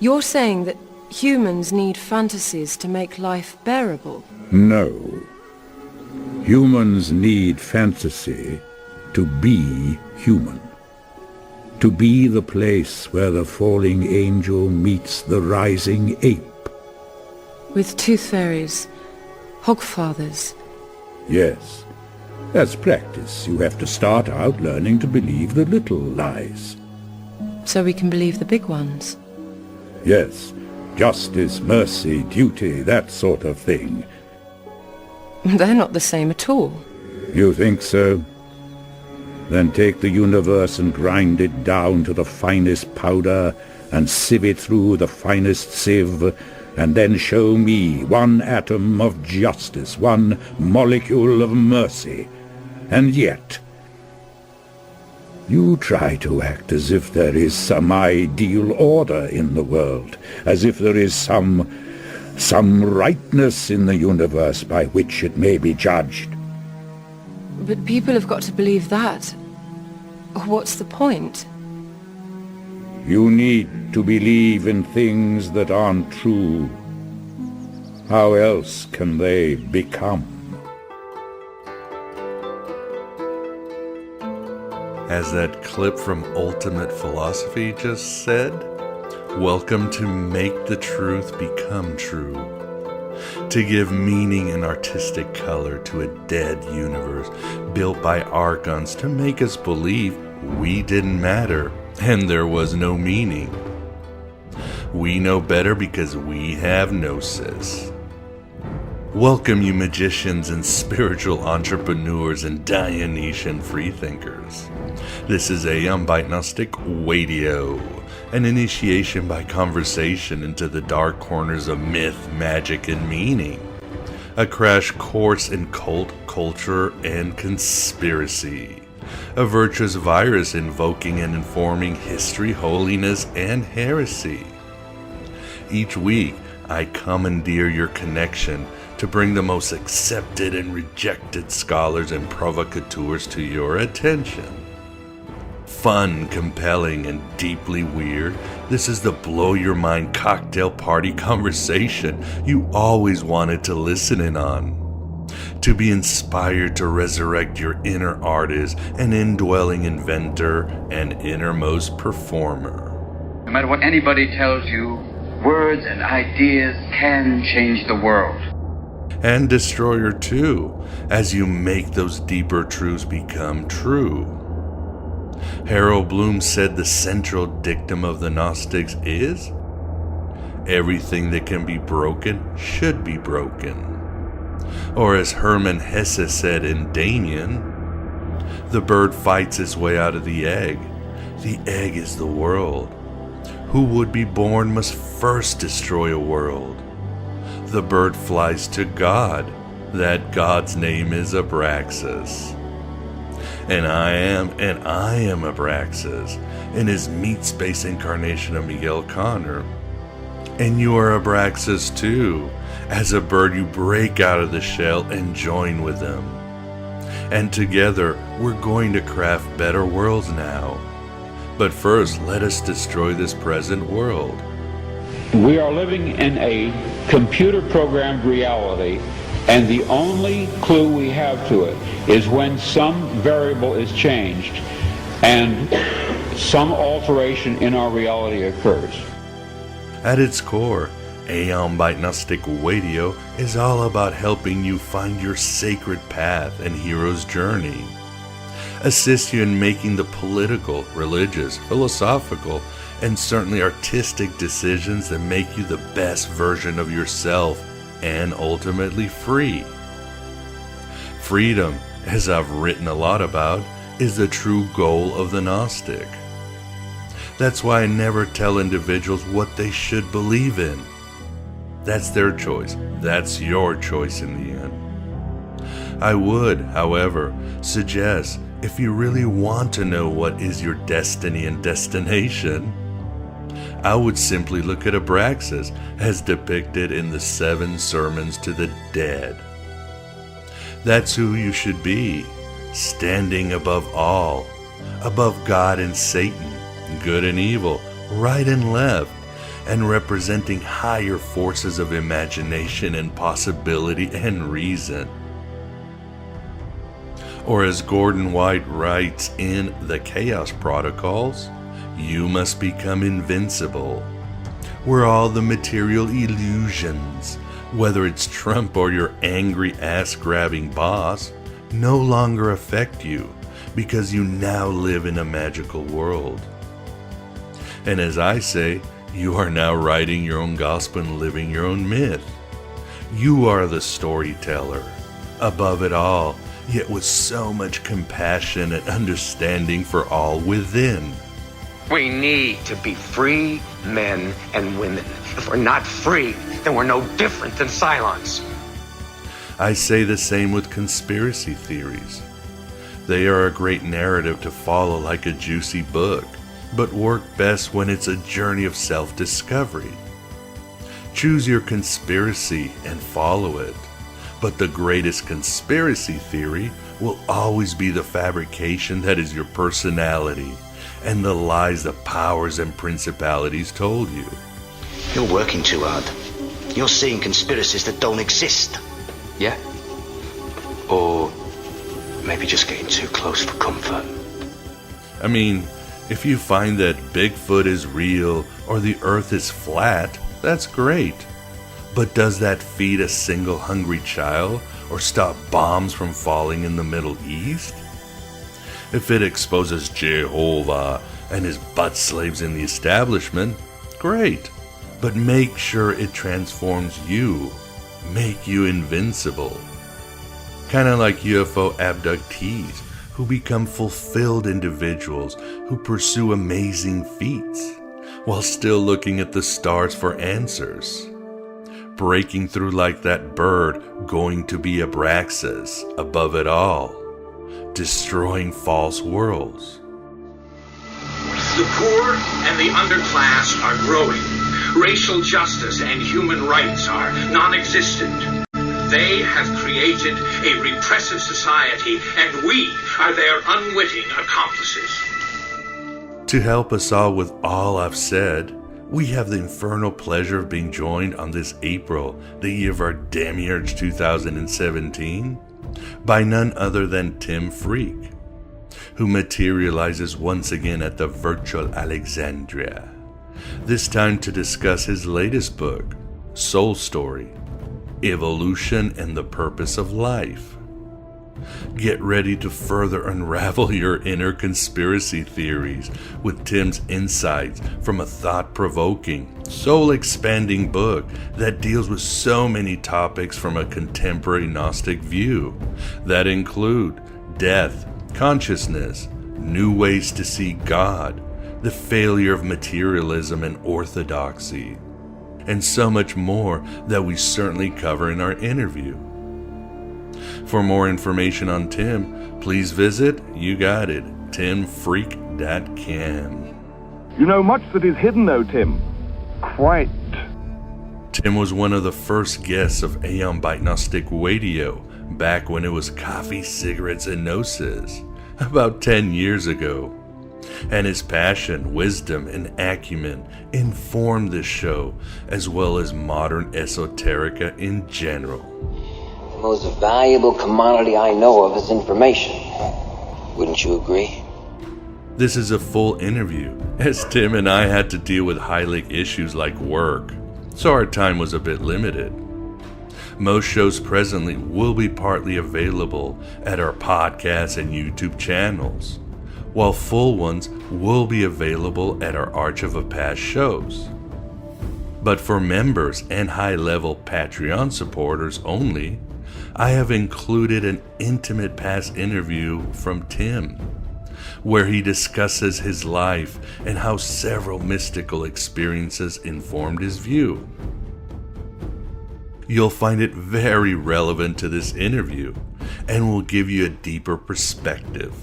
You're saying that humans need fantasies to make life bearable? No. Humans need fantasy to be human. To be the place where the falling angel meets the rising ape. With tooth fairies, hogfathers. Yes. As practice, you have to start out learning to believe the little lies. So we can believe the big ones? Yes. Justice, mercy, duty, that sort of thing. They're not the same at all. You think so? Then take the universe and grind it down to the finest powder and sieve it through the finest sieve, and then show me one atom of justice, one molecule of mercy. And yet, you try to act as if there is some ideal order in the world, as if there is some rightness in the universe by which it may be judged. But people have got to believe that. What's the point? You need to believe in things that aren't true. How else can they become? As that clip from Ultimate Philosophy just said, welcome to Make the Truth Become True. To give meaning and artistic color to a dead universe built by archons to make us believe we didn't matter and there was no meaning. We know better because we have gnosis. Welcome, you magicians and spiritual entrepreneurs and Dionysian freethinkers. This is Aeon by Gnostic Radio, an initiation by conversation into the dark corners of myth, magic, and meaning. A crash course in cult culture and conspiracy. A virtuous virus invoking and informing history, holiness, and heresy. Each week, I commandeer your connection to bring the most accepted and rejected scholars and provocateurs to your attention. Fun, compelling, and deeply weird, this is the blow-your-mind cocktail party conversation you always wanted to listen in on. To be inspired to resurrect your inner artist and indwelling inventor and innermost performer. No matter what anybody tells you, words and ideas can change the world. And destroyer too, as you make those deeper truths become true. Harold Bloom said the central dictum of the Gnostics is, everything that can be broken should be broken. Or as Hermann Hesse said in Damien, the bird fights its way out of the egg. The egg is the world. Who would be born must first destroy a world. The bird flies to God. That God's name is Abraxas. And I am Abraxas, in his meat space incarnation of Miguel Connor. And you are Abraxas too. As a bird you break out of the shell and join with them. And together we're going to craft better worlds now. But first, let us destroy this present world. We are living in a computer-programmed reality, and the only clue we have to it is when some variable is changed and some alteration in our reality occurs. At its core, Aeon by Gnostic Radio is all about helping you find your sacred path and hero's journey. Assist you in making the political, religious, philosophical, and certainly artistic decisions that make you the best version of yourself and ultimately free. Freedom, as I've written a lot about, is the true goal of the Gnostic. That's why I never tell individuals what they should believe in. That's their choice. That's your choice in the end. I would, however, suggest if you really want to know what is your destiny and destination, I would simply look at Abraxas as depicted in the 7 Sermons to the Dead. That's who you should be, standing above all, above God and Satan, good and evil, right and left, and representing higher forces of imagination and possibility and reason. Or as Gordon White writes in The Chaos Protocols, you must become invincible, where all the material illusions, whether it's Trump or your angry ass-grabbing boss, no longer affect you because you now live in a magical world. And as I say, you are now writing your own gospel and living your own myth. You are the storyteller, above it all, yet with so much compassion and understanding for all within. We need to be free men and women. If we're not free, then we're no different than Cylons. I say the same with conspiracy theories. They are a great narrative to follow like a juicy book, but work best when it's a journey of self-discovery. Choose your conspiracy and follow it, but the greatest conspiracy theory will always be the fabrication that is your personality and the lies the powers and principalities told you. You're working too hard. You're seeing conspiracies that don't exist. Yeah? Or maybe just getting too close for comfort. I mean, if you find that Bigfoot is real or the earth is flat, that's great. But does that feed a single hungry child or stop bombs from falling in the Middle East? If it exposes Jehovah and his butt slaves in the establishment, great. But make sure it transforms you, make you invincible. Kind of like UFO abductees who become fulfilled individuals who pursue amazing feats while still looking at the stars for answers. Breaking through like that bird going to be Abraxas, above it all. Destroying false worlds. The poor and the underclass are growing. Racial justice and human rights are non-existent. They have created a repressive society, and we are their unwitting accomplices. To help us all with all I've said, we have the infernal pleasure of being joined on this April, the year of our Demiurge 2017, by none other than Tim Freak, who materializes once again at the virtual Alexandria, this time to discuss his latest book, Soul Story, Evolution and the Purpose of Life. Get ready to further unravel your inner conspiracy theories with Tim's insights from a thought-provoking, soul-expanding book that deals with so many topics from a contemporary Gnostic view that include death, consciousness, new ways to see God, the failure of materialism and orthodoxy, and so much more that we certainly cover in our interview. For more information on Tim, please visit, you got it, timfreak.com. You know much that is hidden, though, Tim. Quite. Tim was one of the first guests of Aeon Byte Gnostic Radio back when it was coffee, cigarettes, and gnosis, about 10 years ago. And his passion, wisdom, and acumen informed this show, as well as modern esoterica in general. The most valuable commodity I know of is information. Wouldn't you agree? This is a full interview, as Tim and I had to deal with high-leak issues like work, so our time was a bit limited. Most shows presently will be partly available at our podcast and YouTube channels, while full ones will be available at our Archive of Past shows. But for members and high-level Patreon supporters only, I have included an intimate past interview from Tim, where he discusses his life and how several mystical experiences informed his view. You'll find it very relevant to this interview and will give you a deeper perspective.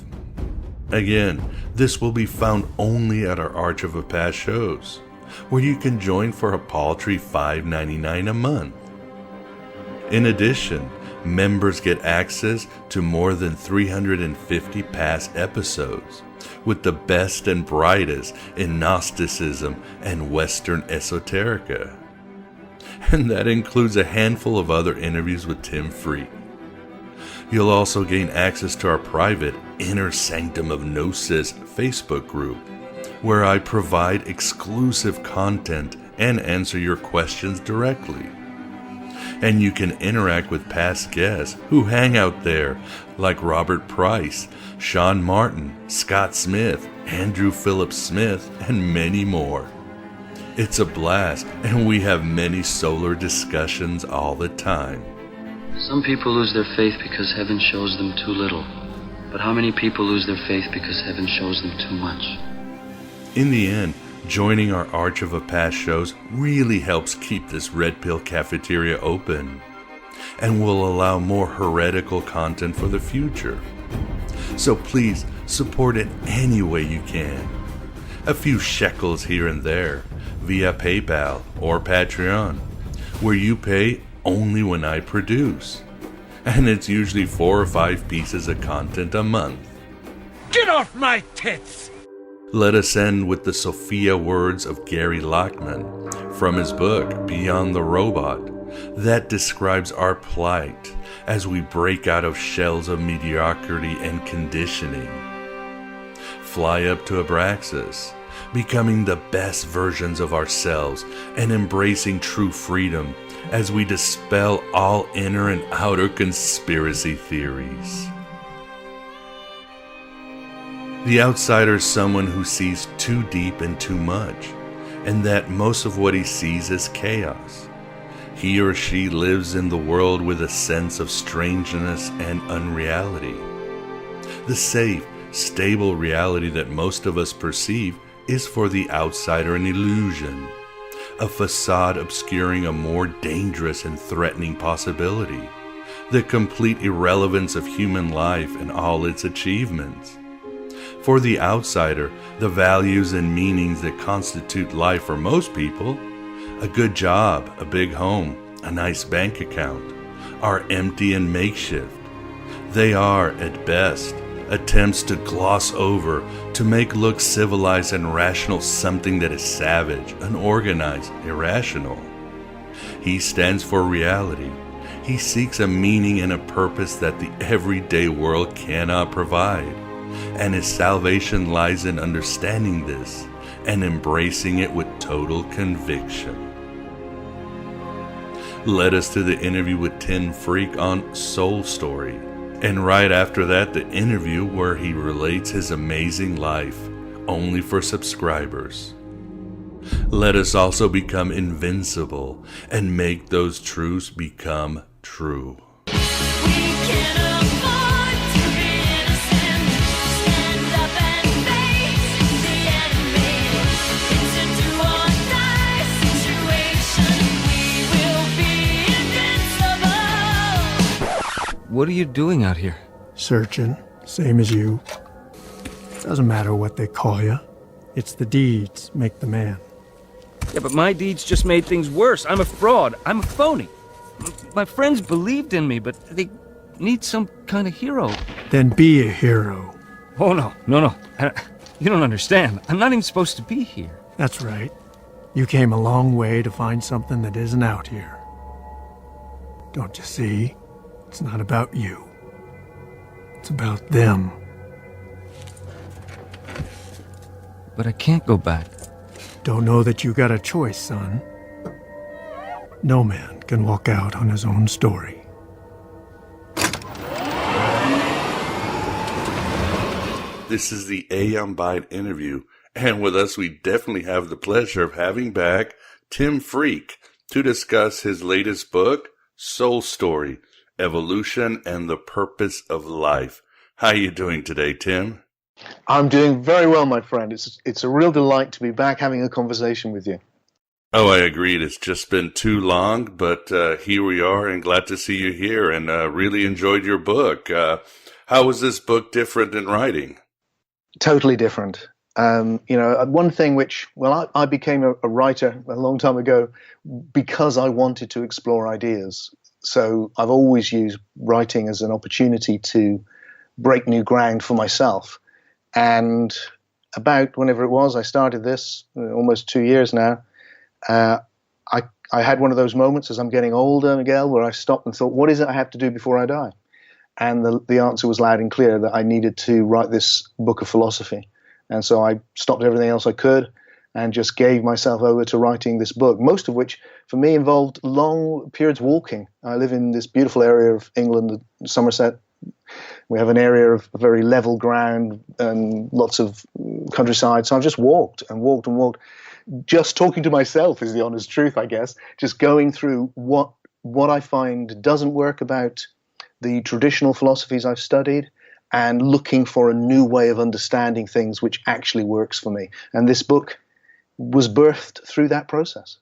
Again, this will be found only at our Archive of Past shows, where you can join for a paltry $5.99 a month. In addition, members get access to more than 350 past episodes, with the best and brightest in Gnosticism and Western esoterica. And that includes a handful of other interviews with Tim Freak. You'll also gain access to our private Inner Sanctum of Gnosis Facebook group, where I provide exclusive content and answer your questions directly. And you can interact with past guests who hang out there, like Robert Price, Sean Martin, Scott Smith, Andrew Phillips Smith, and many more. It's a blast, and we have many solar discussions all the time. Some people lose their faith because heaven shows them too little. But how many people lose their faith because heaven shows them too much? In the end, joining our Archive of Past shows really helps keep this Red Pill cafeteria open, and will allow more heretical content for the future. So please support it any way you can. A few shekels here and there, via PayPal or Patreon, where you pay only when I produce. And it's usually 4 or 5 pieces of content a month. Get off my tits! Let us end with the Sophia words of Gary Lachman from his book Beyond the Robot, that describes our plight as we break out of shells of mediocrity and conditioning. Fly up to Abraxas, becoming the best versions of ourselves and embracing true freedom as we dispel all inner and outer conspiracy theories. The outsider is someone who sees too deep and too much, and that most of what he sees is chaos. He or she lives in the world with a sense of strangeness and unreality. The safe, stable reality that most of us perceive is for the outsider an illusion, a facade obscuring a more dangerous and threatening possibility, the complete irrelevance of human life and all its achievements. For the outsider, the values and meanings that constitute life for most people, a good job, a big home, a nice bank account, are empty and makeshift. They are, at best, attempts to gloss over, to make look civilized and rational something that is savage, unorganized, irrational. He stands for reality. He seeks a meaning and a purpose that the everyday world cannot provide, and his salvation lies in understanding this and embracing it with total conviction. Led us to the interview with Tim Freak on Soul Story, and right after that, the interview where he relates his amazing life, only for subscribers. Let us also become invincible and make those truths become true. What are you doing out here? Searching, same as you. Doesn't matter what they call you. It's the deeds make the man. Yeah, but my deeds just made things worse. I'm a fraud. I'm a phony. My friends believed in me, but they need some kind of hero. Then be a hero. Oh, no. You don't understand. I'm not even supposed to be here. That's right. You came a long way to find something that isn't out here. Don't you see? It's not about you. It's about them. But I can't go back. Don't know that you got a choice, son. No man can walk out on his own story. This is the Aeon Byte interview, and with us we definitely have the pleasure of having back Tim Freak to discuss his latest book, Soul Story, Evolution and the Purpose of Life. How are you doing today, Tim? I'm doing very well, my friend. It's a real delight to be back having a conversation with you. Oh, I agreed. It's just been too long, but here we are, and glad to see you here, and really enjoyed your book. How was this book different in writing? Totally different. One thing which, I became a writer a long time ago because I wanted to explore ideas. So I've always used writing as an opportunity to break new ground for myself. And about whenever it was, I started this, almost 2 years now, I had one of those moments as I'm getting older, Miguel, where I stopped and thought, what is it I have to do before I die? And the answer was loud and clear, that I needed to write this book of philosophy. And so I stopped everything else I could and just gave myself over to writing this book, most of which for me involved long periods walking. I live in this beautiful area of England, Somerset. We have an area of very level ground and lots of countryside. So I've just walked and walked and walked. Just talking to myself is the honest truth, I guess. Just going through what I find doesn't work about the traditional philosophies I've studied, and looking for a new way of understanding things which actually works for me. And this book was birthed through that process.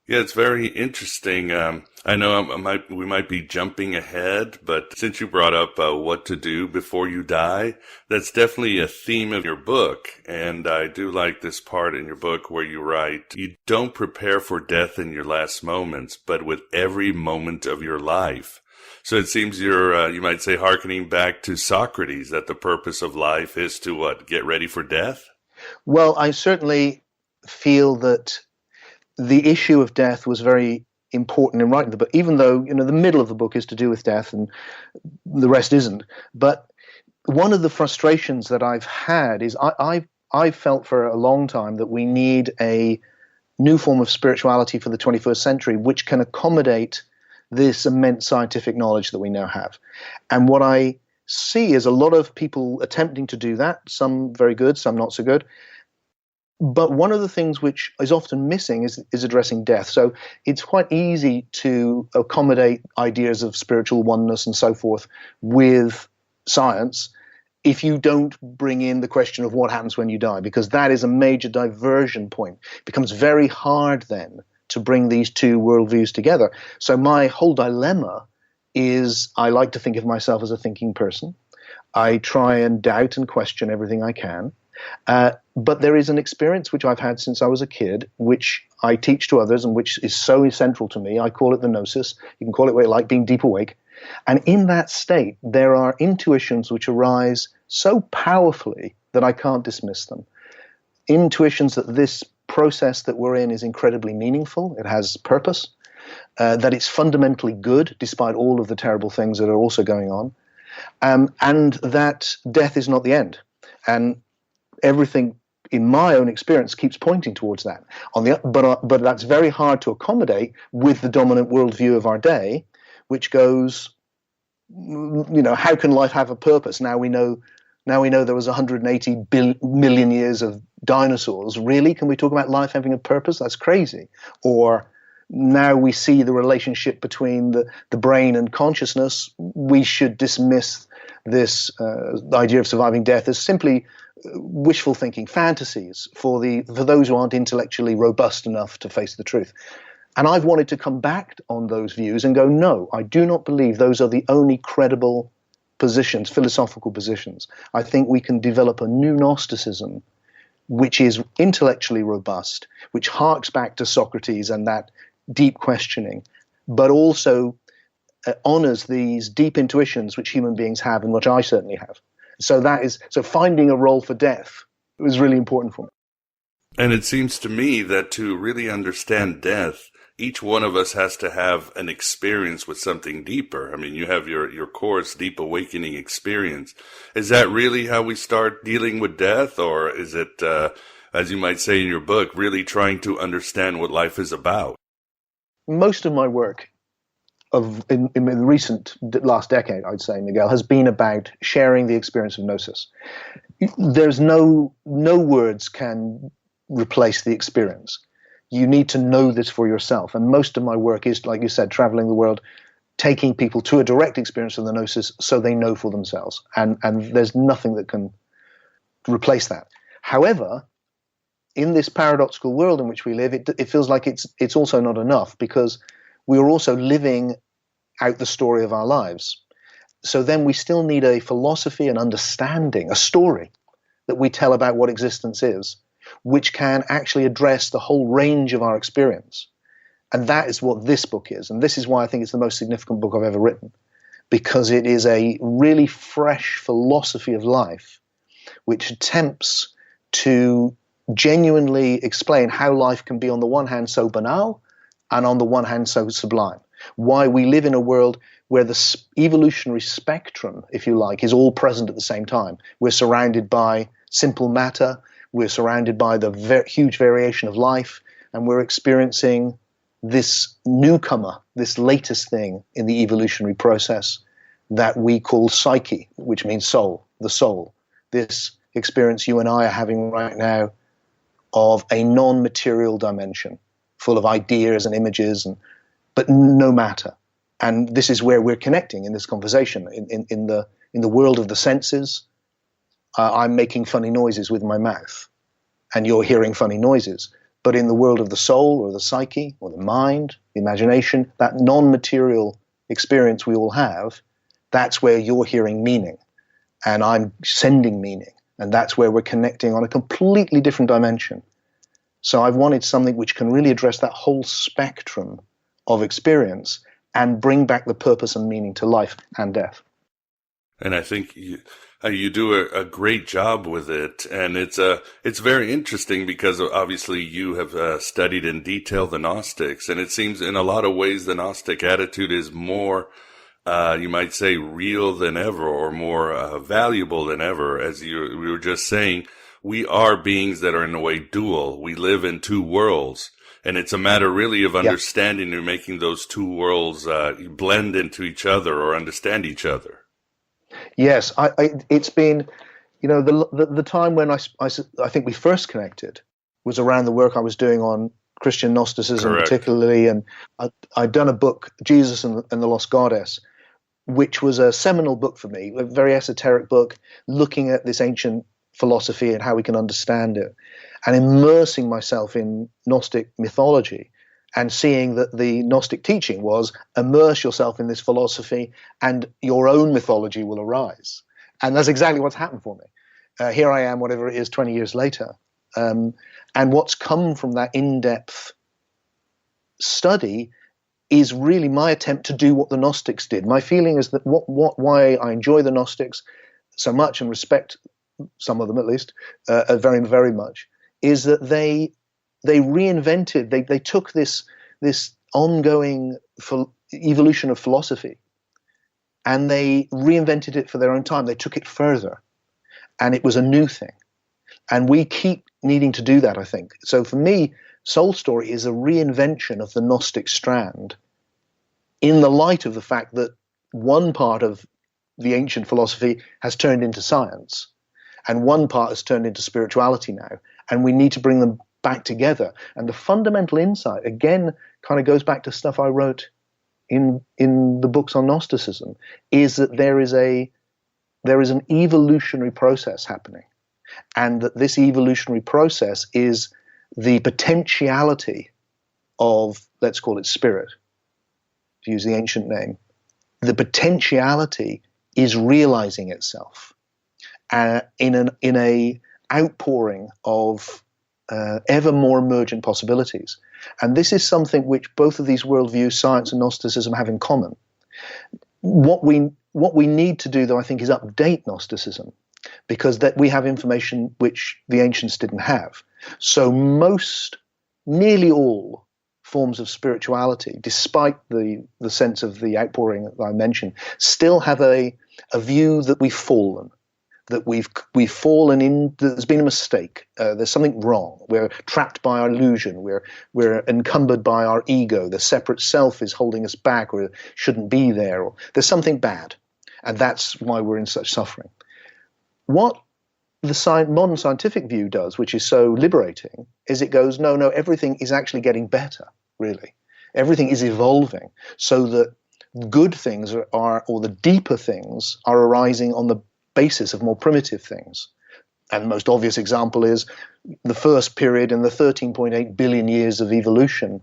Yeah, it's very interesting. I know we might be jumping ahead, but since you brought up what to do before you die, that's definitely a theme of your book. And I do like this part in your book where you write, you don't prepare for death in your last moments, but with every moment of your life. So it seems you're, you might say, hearkening back to Socrates, that the purpose of life is to what? Get ready for death? Well, I certainly feel that the issue of death was very important in writing the book, even though, the middle of the book is to do with death and the rest isn't. But one of the frustrations that I've had is I've felt for a long time that we need a new form of spirituality for the 21st century, which can accommodate this immense scientific knowledge that we now have. And what I see is a lot of people attempting to do that, some very good, some not so good. But one of the things which is often missing is addressing death. So it's quite easy to accommodate ideas of spiritual oneness and so forth with science if you don't bring in the question of what happens when you die, because that is a major diversion point. It becomes very hard then to bring these two worldviews together. So my whole dilemma is I like to think of myself as a thinking person. I try and doubt and question everything I can. But there is an experience which I've had since I was a kid, which I teach to others and which is so essential to me. I call it the gnosis. You can call it what you like, being deep awake. And in that state, there are intuitions which arise so powerfully that I can't dismiss them. Intuitions that this process that we're in is incredibly meaningful. It has purpose, that it's fundamentally good, despite all of the terrible things that are also going on, and that death is not the end. And everything in my own experience keeps pointing towards that. But that's very hard to accommodate with the dominant worldview of our day, which goes, how can life have a purpose? Now we know there was 180 million years of dinosaurs. Really? Can we talk about life having a purpose? That's crazy. Or now we see the relationship between the brain and consciousness. We should dismiss this idea of surviving death as simply wishful thinking, fantasies for those who aren't intellectually robust enough to face the truth. And I've wanted to come back on those views and go, no, I do not believe those are the only credible positions, philosophical positions. I think we can develop a new Gnosticism which is intellectually robust, which harks back to Socrates and that deep questioning, but also honors these deep intuitions which human beings have and which I certainly have. So finding a role for death was really important for me. And it seems to me that to really understand death, each one of us has to have an experience with something deeper. I mean, you have your course, Deep Awakening Experience. Is that really how we start dealing with death? Or is it, as you might say in your book, really trying to understand what life is about? Most of my work in the recent last decade, I'd say, Miguel, has been about sharing the experience of gnosis. There's no words can replace the experience. You need to know this for yourself. And most of my work is, like you said, traveling the world, taking people to a direct experience of the gnosis so they know for themselves. And there's nothing that can replace that. However, in this paradoxical world in which we live, it feels like it's also not enough, because we are also living out the story of our lives. So then we still need a philosophy, an understanding, a story that we tell about what existence is, which can actually address the whole range of our experience. And that is what this book is. And this is why I think it's the most significant book I've ever written, because it is a really fresh philosophy of life, which attempts to genuinely explain how life can be on the one hand so banal and on the one hand so sublime. Why we live in a world where the evolutionary spectrum, if you like, is all present at the same time. We're surrounded by simple matter, we're surrounded by the huge variation of life, and we're experiencing this newcomer, this latest thing in the evolutionary process that we call psyche, which means soul, the soul. This experience you and I are having right now of a non-material dimension, full of ideas and images, but no matter. And this is where we're connecting in this conversation. In the world of the senses, I'm making funny noises with my mouth, and you're hearing funny noises. But in the world of the soul or the psyche or the mind, the imagination, that non-material experience we all have, that's where you're hearing meaning and I'm sending meaning. And that's where we're connecting on a completely different dimension. So I've wanted something which can really address that whole spectrum of experience and bring back the purpose and meaning to life and death. And I think you do a great job with it, and it's very interesting because obviously you have studied in detail the Gnostics, and it seems in a lot of ways the Gnostic attitude is more, you might say, real than ever, or more valuable than ever. As we were just saying, we are beings that are in a way dual. We live in two worlds, and it's a matter really of understanding and making those two worlds blend into each other or understand each other. Yes, it's been, the time when I think we first connected was around the work I was doing on Christian Gnosticism. Correct. Particularly, and I'd done a book, Jesus and the Lost Goddess, which was a seminal book for me, a very esoteric book, looking at this ancient philosophy and how we can understand it, and immersing myself in Gnostic mythology. And seeing that the Gnostic teaching was immerse yourself in this philosophy and your own mythology will arise. And that's exactly what's happened for me. Here I am, whatever it is, 20 years later. And what's come from that in-depth study is really my attempt to do what the Gnostics did. My feeling is that why I enjoy the Gnostics so much and respect some of them at least very, very much, is that they reinvented, they took this ongoing evolution of philosophy and they reinvented it for their own time. They took it further and it was a new thing. And we keep needing to do that, I think. So for me, Soul Story is a reinvention of the Gnostic strand in the light of the fact that one part of the ancient philosophy has turned into science and one part has turned into spirituality now. And we need to bring them back together. And the fundamental insight, again, kind of goes back to stuff I wrote in the books on Gnosticism, is that there is an evolutionary process happening. And that this evolutionary process is the potentiality of, let's call it spirit, to use the ancient name. The potentiality is realizing itself in a outpouring of ever more emergent possibilities. And this is something which both of these worldviews, science and Gnosticism, have in common. What we need to do, though, I think, is update Gnosticism, because that we have information which the ancients didn't have. So nearly all forms of spirituality, despite the sense of the outpouring that I mentioned, still have a view that we've fallen. That we've fallen in. There's been a mistake. There's something wrong. We're trapped by our illusion. We're encumbered by our ego. The separate self is holding us back, or shouldn't be there. Or there's something bad, and that's why we're in such suffering. What the modern scientific view does, which is so liberating, is it goes, no, everything is actually getting better. Really, everything is evolving, so that good things or the deeper things are arising on the basis of more primitive things. And the most obvious example is the first period in the 13.8 billion years of evolution,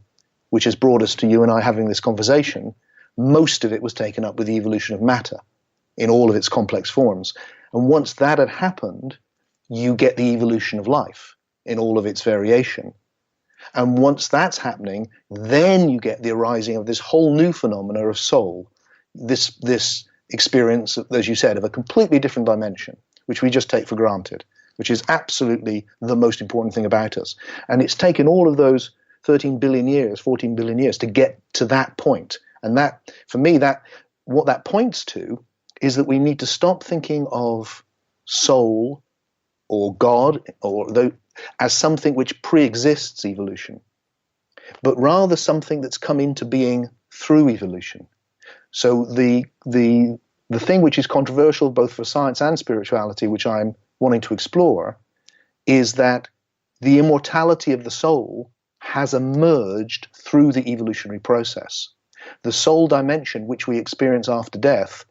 which has brought us to you and I having this conversation. Most of it was taken up with the evolution of matter in all of its complex forms. And once that had happened, you get the evolution of life in all of its variation. And once that's happening, then you get the arising of this whole new phenomena of soul, this experience, as you said, of a completely different dimension, which we just take for granted, which is absolutely the most important thing about us. And it's taken all of those 13 billion years, 14 billion years to get to that point. And that, for me, that what that points to is that we need to stop thinking of soul or God as something which pre-exists evolution, but rather something that's come into being through evolution. So the thing which is controversial both for science and spirituality, which I'm wanting to explore, is that the immortality of the soul has emerged through the evolutionary process. The soul dimension, which we experience after death,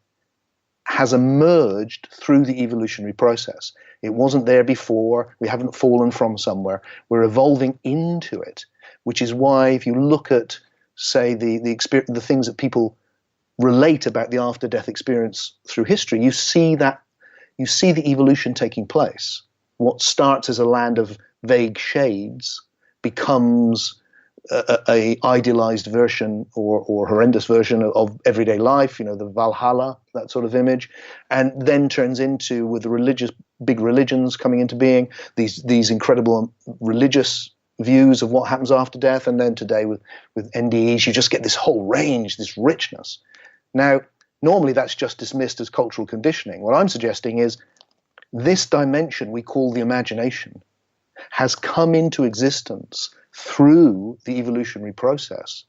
has emerged through the evolutionary process. It wasn't there before. We haven't fallen from somewhere. We're evolving into it, which is why if you look at, say, the things that people relate about the after-death experience through history, you see the evolution taking place. What starts as a land of vague shades becomes a idealized version or horrendous version of everyday life, the Valhalla, that sort of image, and then turns into, with the big religions coming into being, these incredible religious views of what happens after death, and then today with NDEs, you just get this whole range, this richness. Now, normally that's just dismissed as cultural conditioning. What I'm suggesting is this dimension we call the imagination has come into existence through the evolutionary process,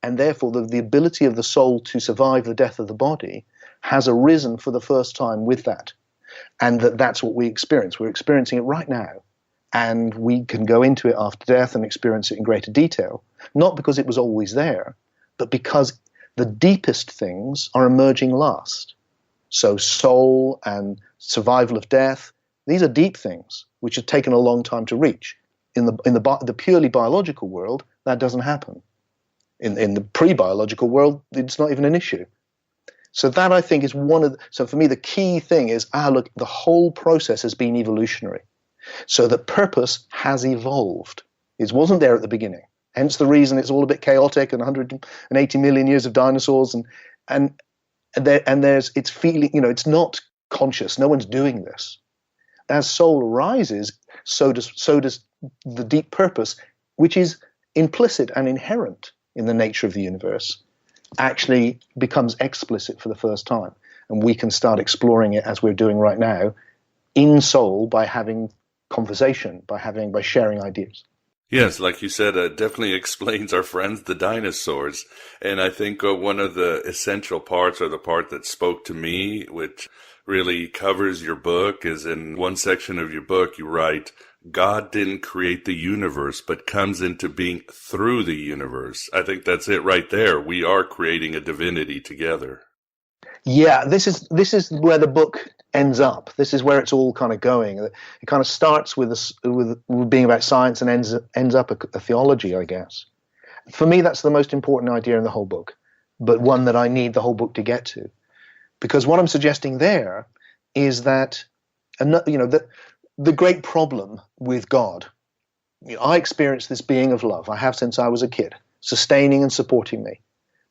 and therefore the ability of the soul to survive the death of the body has arisen for the first time with that, and that's what we experience. We're experiencing it right now, and we can go into it after death and experience it in greater detail, not because it was always there, but because the deepest things are emerging last. So soul and survival of death, these are deep things which have taken a long time to reach. In the purely biological world, that doesn't happen. In the pre-biological world, it's not even an issue. So that, I think, is so for me, the key thing is, look, the whole process has been evolutionary. So that purpose has evolved. It wasn't there at the beginning. Hence the reason it's all a bit chaotic and 180 million years of dinosaurs and it's feeling, it's not conscious. No one's doing this. As soul arises, so does the deep purpose, which is implicit and inherent in the nature of the universe, actually becomes explicit for the first time. And we can start exploring it as we're doing right now in soul by having conversation, by sharing ideas. Yes, like you said, it definitely explains our friends, the dinosaurs. And I think one of the essential parts, or the part that spoke to me, which really covers your book, is in one section of your book, you write, God didn't create the universe, but comes into being through the universe. I think that's it right there. We are creating a divinity together. Yeah, this is where the book ends up. This is where it's all kind of going. It kind of starts with being about science and ends up a theology, I guess. For me, that's the most important idea in the whole book, but one that I need the whole book to get to. Because what I'm suggesting there is that, the great problem with God, I experience this being of love. I have since I was a kid, sustaining and supporting me.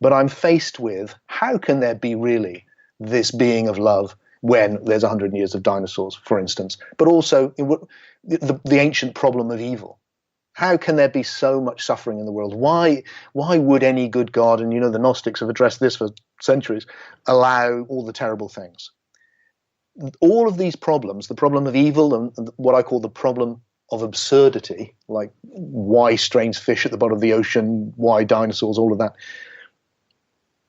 But I'm faced with, how can there be really this being of love when there's 100 years of dinosaurs, for instance, but also the ancient problem of evil? How can there be so much suffering in the world? Why would any good God, and the Gnostics have addressed this for centuries, allow all the terrible things? All of these problems, the problem of evil and what I call the problem of absurdity, like why strange fish at the bottom of the ocean, why dinosaurs, all of that,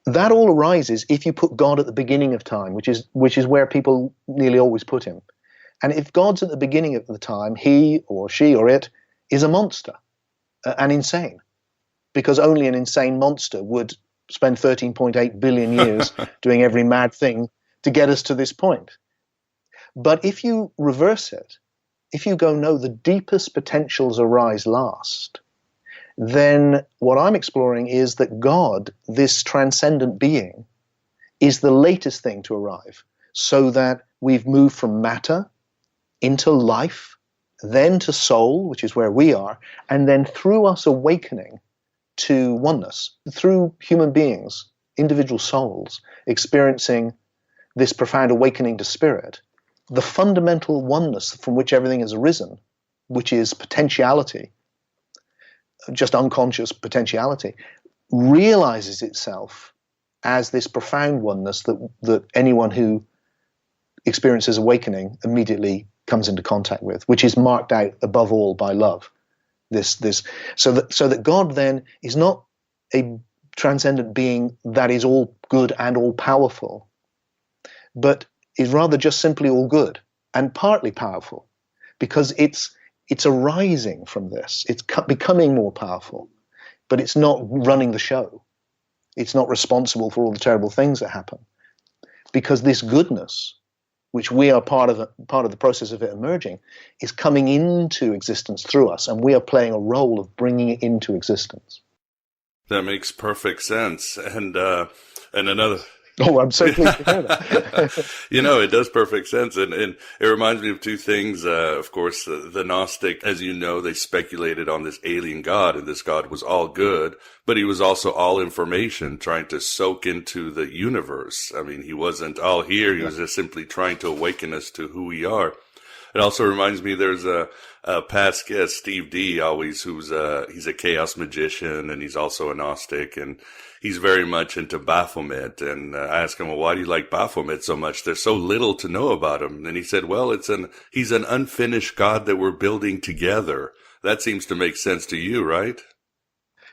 that all arises if you put God at the beginning of time, which is where people nearly always put him. And if God's at the beginning of the time, he or she or it is a monster and insane, because only an insane monster would spend 13.8 billion years doing every mad thing to get us to this point. But if you reverse it, if you go, no, the deepest potentials arise last, then what I'm exploring is that God, this transcendent being, is the latest thing to arrive, so that we've moved from matter into life, then to soul, which is where we are, and then through us awakening to oneness, through human beings, individual souls, experiencing this profound awakening to spirit, the fundamental oneness from which everything has arisen, which is potentiality, just unconscious potentiality, realizes itself as this profound oneness that anyone who experiences awakening immediately comes into contact with, which is marked out above all by love. So that God then is not a transcendent being that is all good and all powerful, but is rather just simply all good and partly powerful, because it's arising from this. It's becoming more powerful, but it's not running the show. It's not responsible for all the terrible things that happen, because this goodness, which we are part of the process of it emerging, is coming into existence through us, and we are playing a role of bringing it into existence. That makes perfect sense. And another... Oh, I'm so pleased to hear that. It does perfect sense. And it reminds me of two things. Of course, the Gnostic, as you know, they speculated on this alien God, and this God was all good, but he was also all information, trying to soak into the universe. I mean, he wasn't all here. He was just simply trying to awaken us to who we are. It also reminds me, there's a past guest, Steve D, always, he's a chaos magician, and he's also a Gnostic, and he's very much into Baphomet. And I asked him, well, why do you like Baphomet so much? There's so little to know about him. And he said, well, he's an unfinished God that we're building together. That seems to make sense to you, right?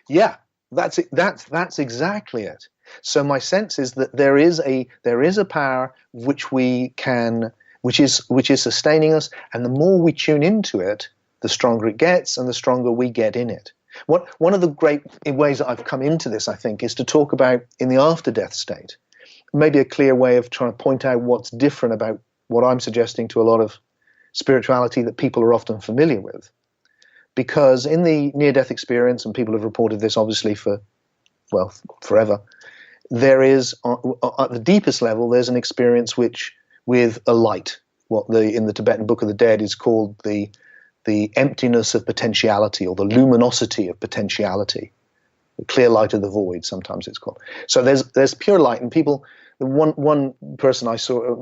Yeah, that's it. That's exactly it. So my sense is that there is a power which is sustaining us, and the more we tune into it, the stronger it gets, and the stronger we get in it. One of the great ways that I've come into this, I think, is to talk about in the after-death state. Maybe a clear way of trying to point out what's different about what I'm suggesting to a lot of spirituality that people are often familiar with. Because in the near-death experience, and people have reported this obviously forever, there is, at the deepest level, there's an experience with a light, in the Tibetan Book of the Dead is called the emptiness of potentiality, or the luminosity of potentiality, the clear light of the void, sometimes it's called. So there's pure light, and one person I saw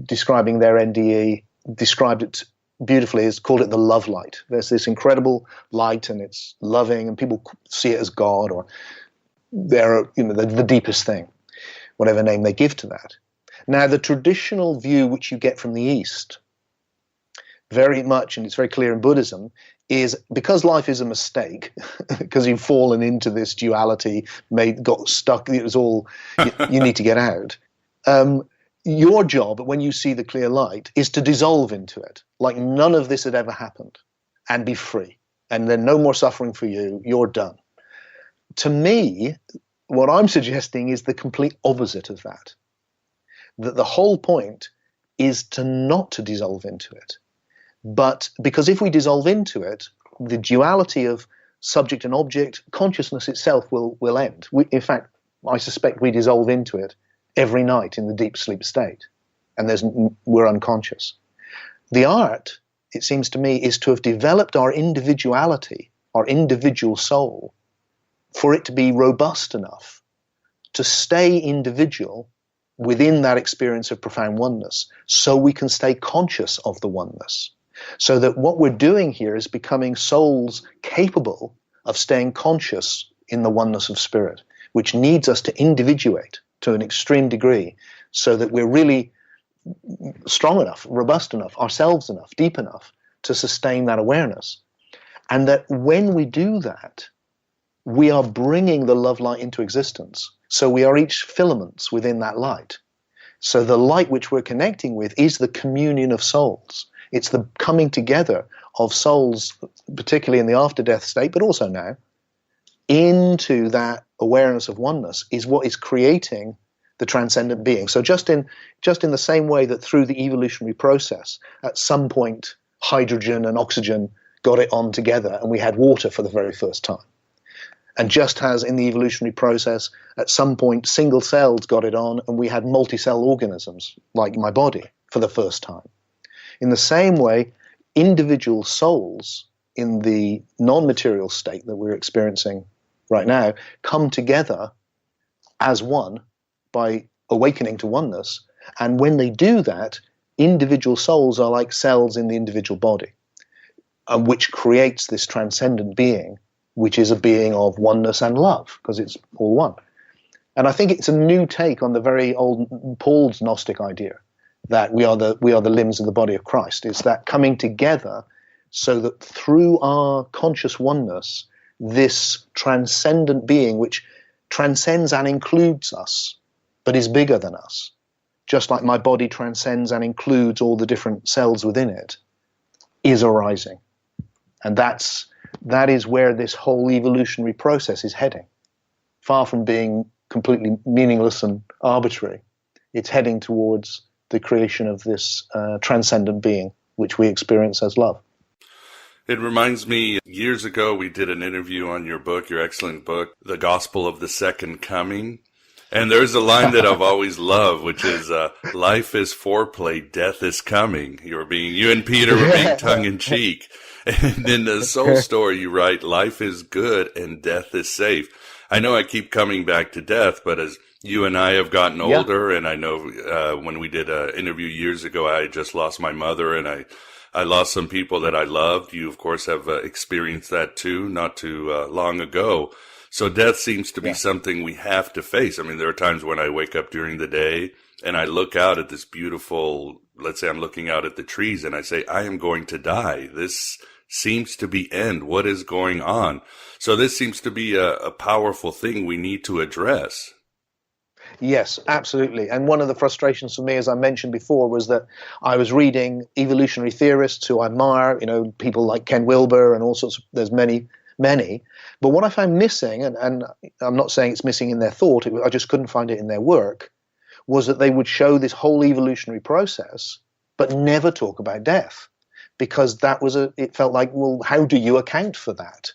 describing their NDE described it beautifully, called it the love light. There's this incredible light, and it's loving, and people see it as God, or they're the deepest thing, whatever name they give to that. Now, the traditional view which you get from the East, very much, and it's very clear in Buddhism, is because life is a mistake, because you've fallen into this duality, got stuck, it was all, you need to get out. Your job, when you see the clear light, is to dissolve into it, like none of this had ever happened, and be free. And then no more suffering for you, you're done. To me, what I'm suggesting is the complete opposite of that. That the whole point is not to dissolve into it. But because if we dissolve into it, the duality of subject and object, consciousness itself will end. In fact, I suspect we dissolve into it every night in the deep sleep state, and we're unconscious. The art, it seems to me, is to have developed our individuality, our individual soul, for it to be robust enough to stay individual within that experience of profound oneness, so we can stay conscious of the oneness. So that what we're doing here is becoming souls capable of staying conscious in the oneness of spirit, which needs us to individuate to an extreme degree, so that we're really strong enough, robust enough, ourselves enough, deep enough to sustain that awareness. And that when we do that, we are bringing the love light into existence. So we are each filaments within that light. So the light which we're connecting with is the communion of souls. It's the coming together of souls, particularly in the after-death state, but also now, into that awareness of oneness is what is creating the transcendent being. So just in the same way that through the evolutionary process, at some point, hydrogen and oxygen got it on together, and we had water for the very first time. And just as in the evolutionary process, at some point, single cells got it on, and we had multi-cell organisms, like my body, for the first time. In the same way, individual souls in the non-material state that we're experiencing right now come together as one by awakening to oneness. And when they do that, individual souls are like cells in the individual body, which creates this transcendent being, which is a being of oneness and love, because it's all one. And I think it's a new take on the very old Paul's Gnostic idea that we are the limbs of the body of Christ. It's that coming together so that through our conscious oneness, this transcendent being, which transcends and includes us, but is bigger than us, just like my body transcends and includes all the different cells within it, is arising. And that is where this whole evolutionary process is heading. Far from being completely meaningless and arbitrary, it's heading towards the creation of this transcendent being, which we experience as love. It reminds me, years ago we did an interview on your book, your excellent book, The Gospel of the Second Coming. And there's a line that I've always loved, which is, life is foreplay, death is coming. You and Peter were being tongue-in-cheek. And in the Soul Story, you write, life is good and death is safe. I know I keep coming back to death, but as you and I have gotten older, and I know when we did an interview years ago, I just lost my mother, and I lost some people that I loved. You, of course, have experienced that too, not too long ago. So death seems to be something we have to face. I mean, there are times when I wake up during the day and I look out at this beautiful, let's say I'm looking out at the trees and I say, I am going to die. This seems to be end. What is going on? So this seems to be a powerful thing we need to address. Yes, absolutely. And one of the frustrations for me, as I mentioned before, was that I was reading evolutionary theorists who I admire, people like Ken Wilber and all sorts of, there's many. But what I found missing, and I'm not saying it's missing in their thought, I just couldn't find it in their work, was that they would show this whole evolutionary process, but never talk about death. Because it felt like, well, how do you account for that?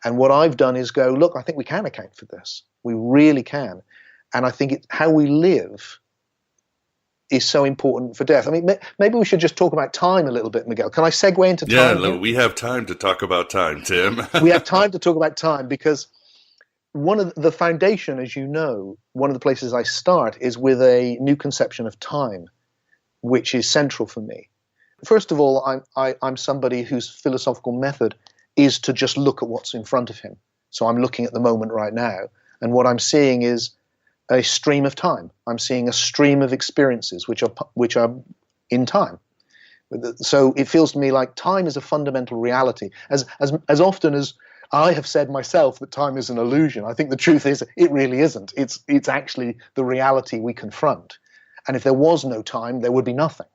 And what I've done is go, look, I think we can account for this. We really can. And I think how we live is so important for death. I mean, maybe we should just talk about time a little bit, Miguel. Can I segue into time? Yeah, we have time to talk about time, Tim. We have time to talk about time because one of the foundation, as you know, one of the places I start is with a new conception of time, which is central for me. First of all, I'm somebody whose philosophical method is to just look at what's in front of him. So I'm looking at the moment right now, and what I'm seeing is a stream of time. I'm seeing a stream of experiences which are in time. So it feels to me like time is a fundamental reality. As often as I have said myself that time is an illusion, I think the truth is it really isn't. It's actually the reality we confront. And if there was no time, there would be nothing.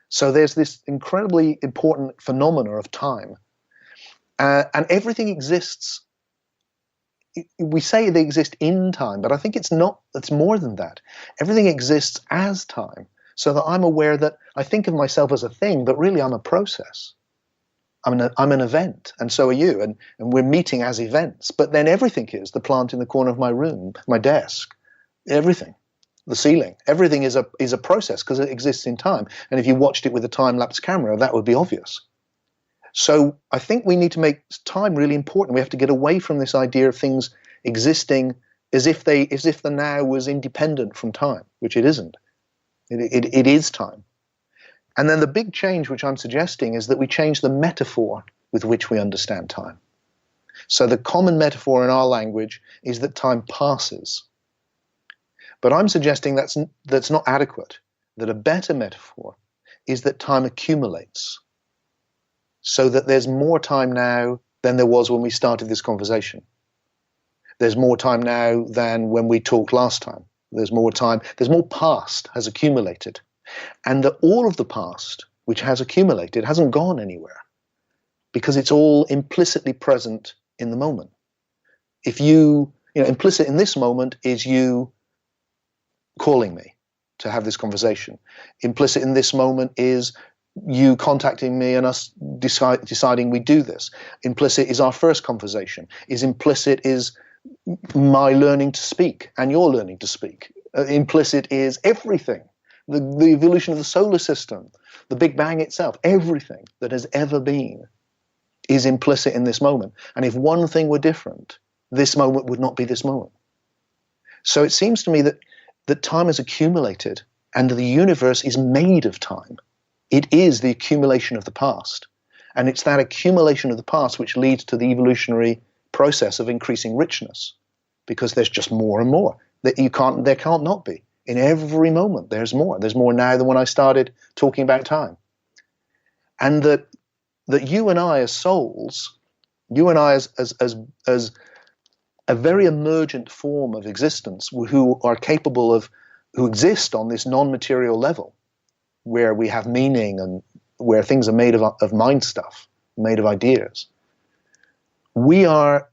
So there's this incredibly important phenomena of time. And everything exists. We say they exist in time, but I think it's more than that. Everything exists as time, so that I'm aware that I think of myself as a thing, but really I'm a process. I'm an event, and so are you, and we're meeting as events. But then everything is the plant in the corner of my room, my desk, everything, the ceiling, everything is a process because it exists in time. And if you watched it with a time-lapse camera, that would be obvious. So I think we need to make time really important. We have to get away from this idea of things existing as if the now was independent from time, which it isn't. It is time. And then the big change which I'm suggesting is that we change the metaphor with which we understand time. So the common metaphor in our language is that time passes. But I'm suggesting that's not adequate, that a better metaphor is that time accumulates. So that there's more time now than there was when we started this conversation. There's more time now than when we talked last time. There's more time. There's more past has accumulated. And that all of the past, which has accumulated, hasn't gone anywhere. Because it's all implicitly present in the moment. If implicit in this moment is you calling me to have this conversation. Implicit in this moment is you contacting me and us deciding we do this. Implicit is our first conversation. Implicit is my learning to speak and your learning to speak. Implicit is everything. The evolution of the solar system, the Big Bang itself, everything that has ever been is implicit in this moment. And if one thing were different, this moment would not be this moment. So it seems to me that time has accumulated and the universe is made of time. It is the accumulation of the past. And it's that accumulation of the past which leads to the evolutionary process of increasing richness, because there's just more and more that there can't not be. In every moment, there's more. There's more now than when I started talking about time. And that you and I as souls, you and I as a very emergent form of existence who are capable of, who exist on this non-material level, where we have meaning and where things are made of mind stuff, made of ideas. We are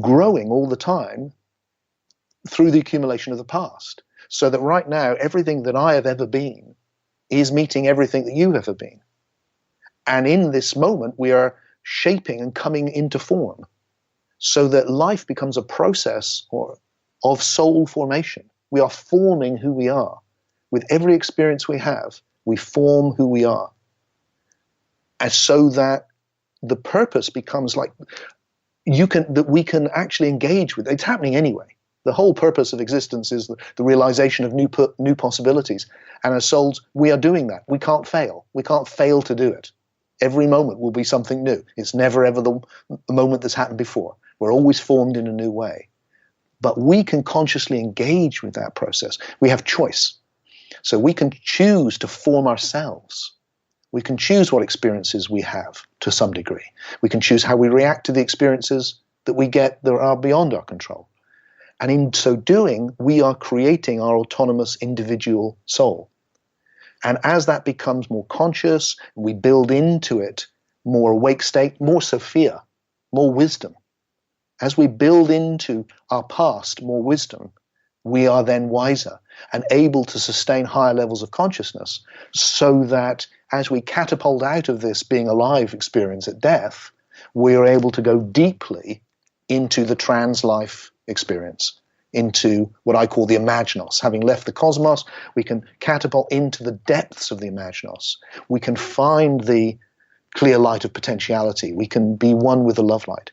growing all the time through the accumulation of the past. So that right now, everything that I have ever been is meeting everything that you've ever been. And in this moment, we are shaping and coming into form, so that life becomes a process of soul formation. We are forming who we are. With every experience we have, we form who we are. And so that the purpose becomes like that we can actually engage with. It's happening anyway. The whole purpose of existence is the realization of new possibilities. And as souls, we are doing that. We can't fail. We can't fail to do it. Every moment will be something new. It's never ever the moment that's happened before. We're always formed in a new way. But we can consciously engage with that process. We have choice. So we can choose to form ourselves. We can choose what experiences we have to some degree. We can choose how we react to the experiences that we get that are beyond our control. And in so doing, we are creating our autonomous individual soul. And as that becomes more conscious, we build into it more awake state, more Sophia, more wisdom. As we build into our past more wisdom, we are then wiser and able to sustain higher levels of consciousness, so that as we catapult out of this being alive experience at death, we are able to go deeply into the trans-life experience, into what I call the imaginos. Having left the cosmos, we can catapult into the depths of the imaginos. We can find the clear light of potentiality. We can be one with the love light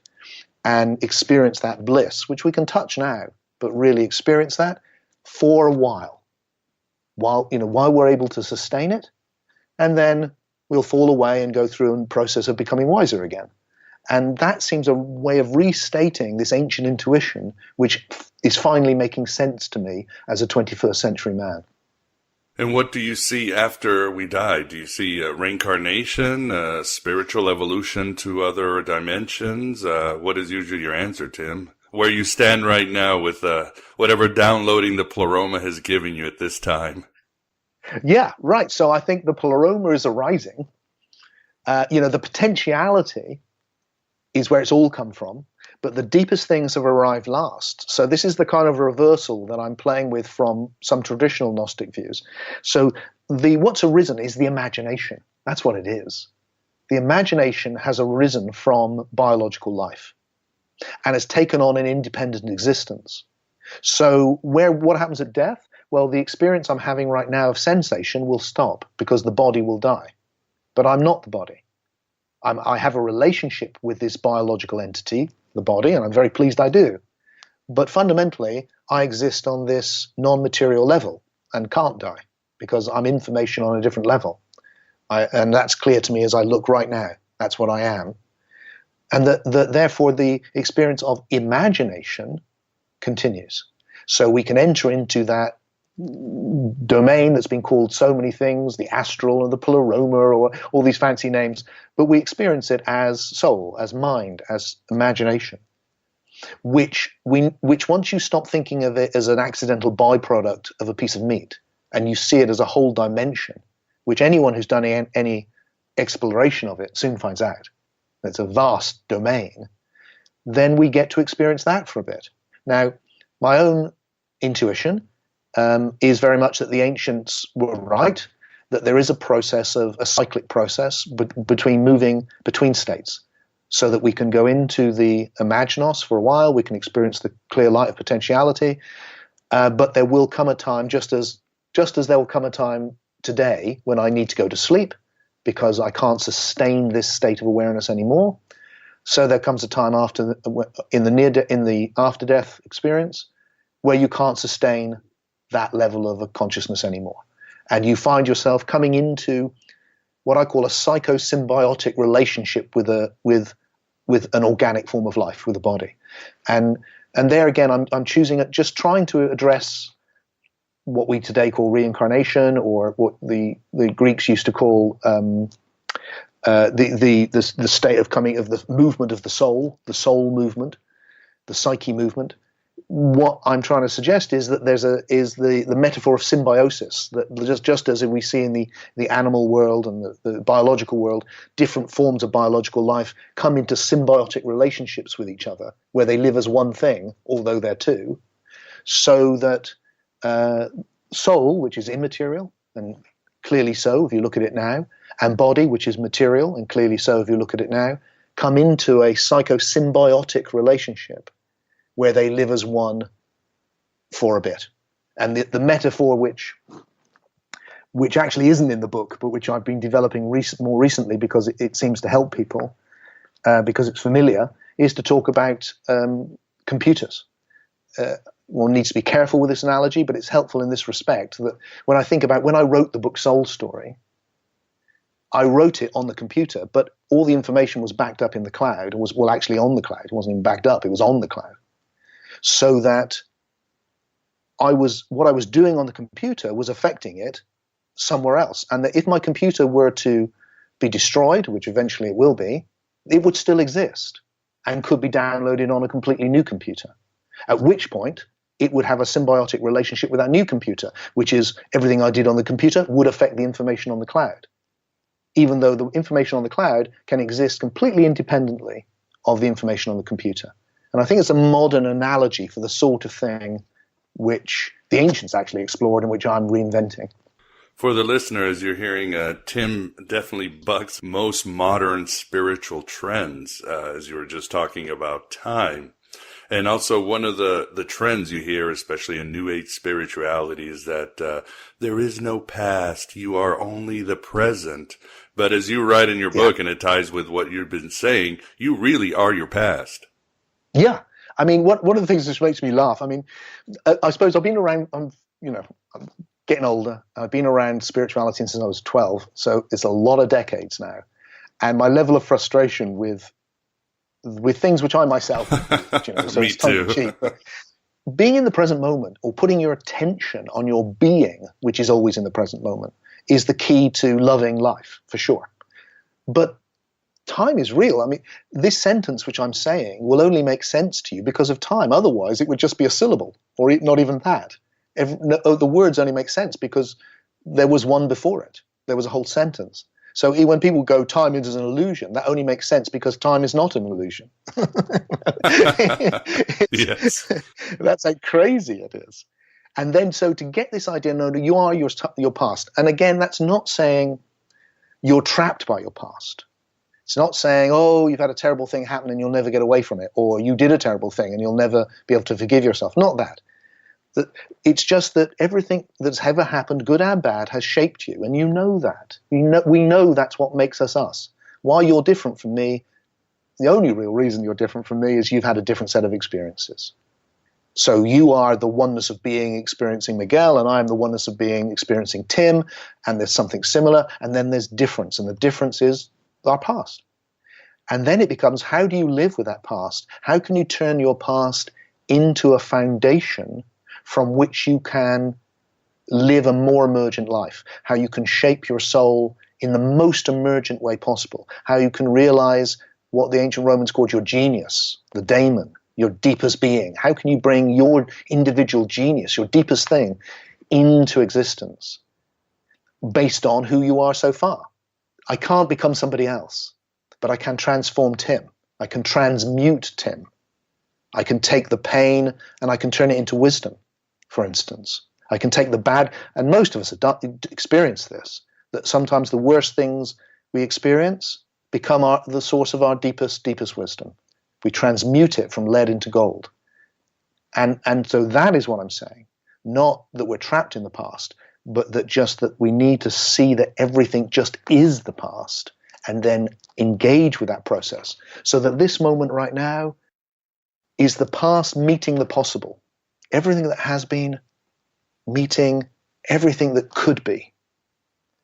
and experience that bliss, which we can touch now, but really experience that for a while we're able to sustain it, and then we'll fall away and go through a process of becoming wiser again. And that seems a way of restating this ancient intuition, which is finally making sense to me as a 21st century man. And what do you see after we die? Do you see a reincarnation, a spiritual evolution to other dimensions? What is usually your answer, Tim? Where you stand right now with whatever downloading the pleroma has given you at this time? Yeah, right. So I think the pleroma is arising. The potentiality is where it's all come from, but the deepest things have arrived last. So this is the kind of reversal that I'm playing with from some traditional Gnostic views. So what's arisen is the imagination. That's what it is. The imagination has arisen from biological life and has taken on an independent existence. So what happens at death? Well, the experience I'm having right now of sensation will stop because the body will die. But I'm not the body. I have a relationship with this biological entity, the body, and I'm very pleased I do. But fundamentally, I exist on this non-material level and can't die because I'm information on a different level. And that's clear to me as I look right now. That's what I am. And therefore, the experience of imagination continues. So we can enter into that domain that's been called so many things, the astral or the pleroma or all these fancy names, but we experience it as soul, as mind, as imagination, which once you stop thinking of it as an accidental byproduct of a piece of meat and you see it as a whole dimension, which anyone who's done any exploration of it soon finds out, it's a vast domain, then we get to experience that for a bit. Now, my own intuition is very much that the ancients were right, that there is a process of a cyclic process between moving between states, so that we can go into the imaginos for a while, we can experience the clear light of potentiality, but there will come a time, just as there will come a time today when I need to go to sleep because I can't sustain this state of awareness anymore. So there comes a time in the after death experience where you can't sustain that level of a consciousness anymore. And you find yourself coming into what I call a psychosymbiotic relationship with an organic form of life, with a body. And there again, I'm choosing it, just trying to address what we today call reincarnation, or what the Greeks used to call the state of coming, of the movement of the soul movement, the psyche movement. What I'm trying to suggest is that is the metaphor of symbiosis, that just as we see in the animal world and the biological world, different forms of biological life come into symbiotic relationships with each other, where they live as one thing, although they're two, so that soul, which is immaterial, and clearly so if you look at it now, and body, which is material, and clearly so if you look at it now, come into a psychosymbiotic relationship where they live as one for a bit. And the metaphor which actually isn't in the book, but which I've been developing more recently because it seems to help people, because it's familiar, is to talk about computers. One needs to be careful with this analogy, but it's helpful in this respect, that when I wrote the book Soul Story, I wrote it on the computer, but all the information was backed up in the cloud, actually on the cloud. It wasn't even backed up, it was on the cloud. So that what I was doing on the computer was affecting it somewhere else. And that if my computer were to be destroyed, which eventually it will be, it would still exist and could be downloaded on a completely new computer. At which point, it would have a symbiotic relationship with that new computer, which is everything I did on the computer would affect the information on the cloud, even though the information on the cloud can exist completely independently of the information on the computer. And I think it's a modern analogy for the sort of thing which the ancients actually explored and which I'm reinventing. For the listeners, you're hearing Tim definitely bucks most modern spiritual trends, as you were just talking about time. And also one of the trends you hear, especially in New Age spirituality, is that there is no past. You are only the present. But as you write in your book, and it ties with what you've been saying, you really are your past. Yeah. I mean, one of the things that makes me laugh, I mean, I suppose I've been around, I'm getting older. I've been around spirituality since I was 12. So it's a lot of decades now. And my level of frustration with things which I myself, so it's tongue in cheek, but being in the present moment, or putting your attention on your being, which is always in the present moment, is the key to loving life, for sure. But time is real. I mean, this sentence which I'm saying will only make sense to you because of time. Otherwise, it would just be a syllable, or not even that. The words only make sense because there was one before it. There was a whole sentence. So when people go, time is an illusion, that only makes sense because time is not an illusion. Yes. That's how crazy it is. And then, so to get this idea, no, you are your past. And again, that's not saying you're trapped by your past. It's not saying, oh, you've had a terrible thing happen and you'll never get away from it, or you did a terrible thing and you'll never be able to forgive yourself. Not that. It's just that everything that's ever happened, good and bad, has shaped you, and you know that. We know that's what makes us. Why you're different from me, the only real reason you're different from me is you've had a different set of experiences. So you are the oneness of being experiencing Miguel, and I am the oneness of being experiencing Tim, and there's something similar, and then there's difference, and the difference is our past. And then it becomes, how do you live with that past? How can you turn your past into a foundation from which you can live a more emergent life? How you can shape your soul in the most emergent way possible? How you can realize what the ancient Romans called your genius, the daemon, your deepest being. How can you bring your individual genius, your deepest thing, into existence based on who you are so far? I can't become somebody else, but I can transform Tim. I can transmute Tim. I can take the pain and I can turn it into wisdom, for instance. I can take the bad, and most of us have experienced this, that sometimes the worst things we experience become the source of our deepest wisdom. We transmute it from lead into gold. And so that is what I'm saying. Not that we're trapped in the past, but that we need to see that everything just is the past and then engage with that process. So that this moment right now is the past meeting the possible. Everything that has been meeting everything that could be.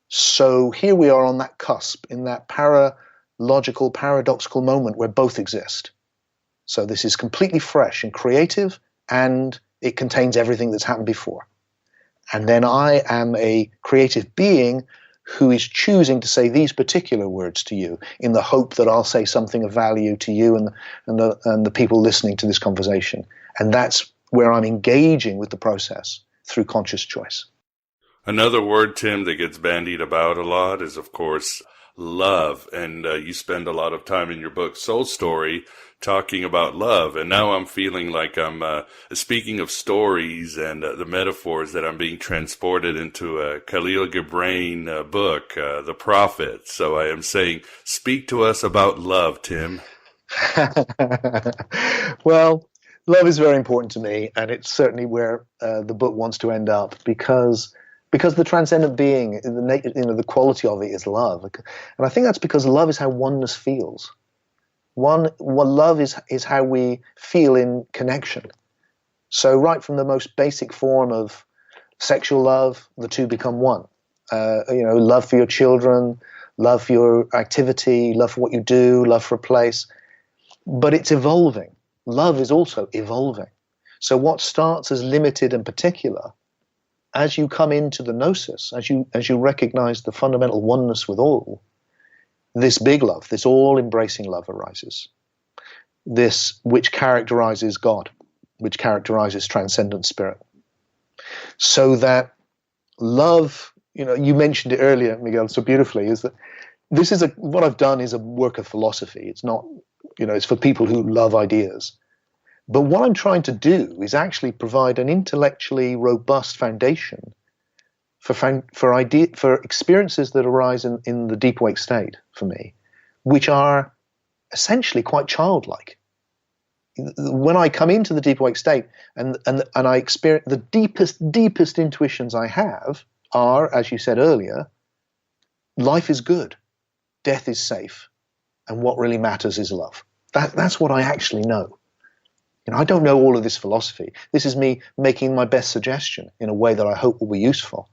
So here we are on that cusp, in that paralogical, paradoxical moment where both exist. So this is completely fresh and creative, and it contains everything that's happened before. And then I am a creative being who is choosing to say these particular words to you in the hope that I'll say something of value to you and the people listening to this conversation. And that's where I'm engaging with the process through conscious choice. Another word, Tim, that gets bandied about a lot is, of course, love. And you spend a lot of time in your book, Soul Story, talking about love. And now I'm feeling like I'm speaking of stories and the metaphors that I'm being transported into a Khalil Gibran book, The Prophet. So I am saying, speak to us about love, Tim. Well, love is very important to me, and it's certainly where the book wants to end up, because the transcendent being, the quality of it is love. And I think that's because love is how oneness feels. Love is how we feel in connection. So right from the most basic form of sexual love, the two become one. Love for your children, love for your activity, love for what you do, love for a place. But it's evolving. Love is also evolving. So what starts as limited and particular, as you come into the gnosis, as you recognize the fundamental oneness with all, this big love, this all-embracing love arises. This which characterizes God, which characterizes transcendent spirit. So that love, you mentioned it earlier, Miguel, so beautifully, is that what I've done is a work of philosophy. It's not, it's for people who love ideas. But what I'm trying to do is actually provide an intellectually robust foundation for experiences that arise in the deep awake state for me, which are essentially quite childlike. When I come into the deep awake state and I experience the deepest intuitions I have are, as you said earlier, life is good, death is safe, and what really matters is love. That's what I actually know. I don't know all of this philosophy. This is me making my best suggestion in a way that I hope will be useful.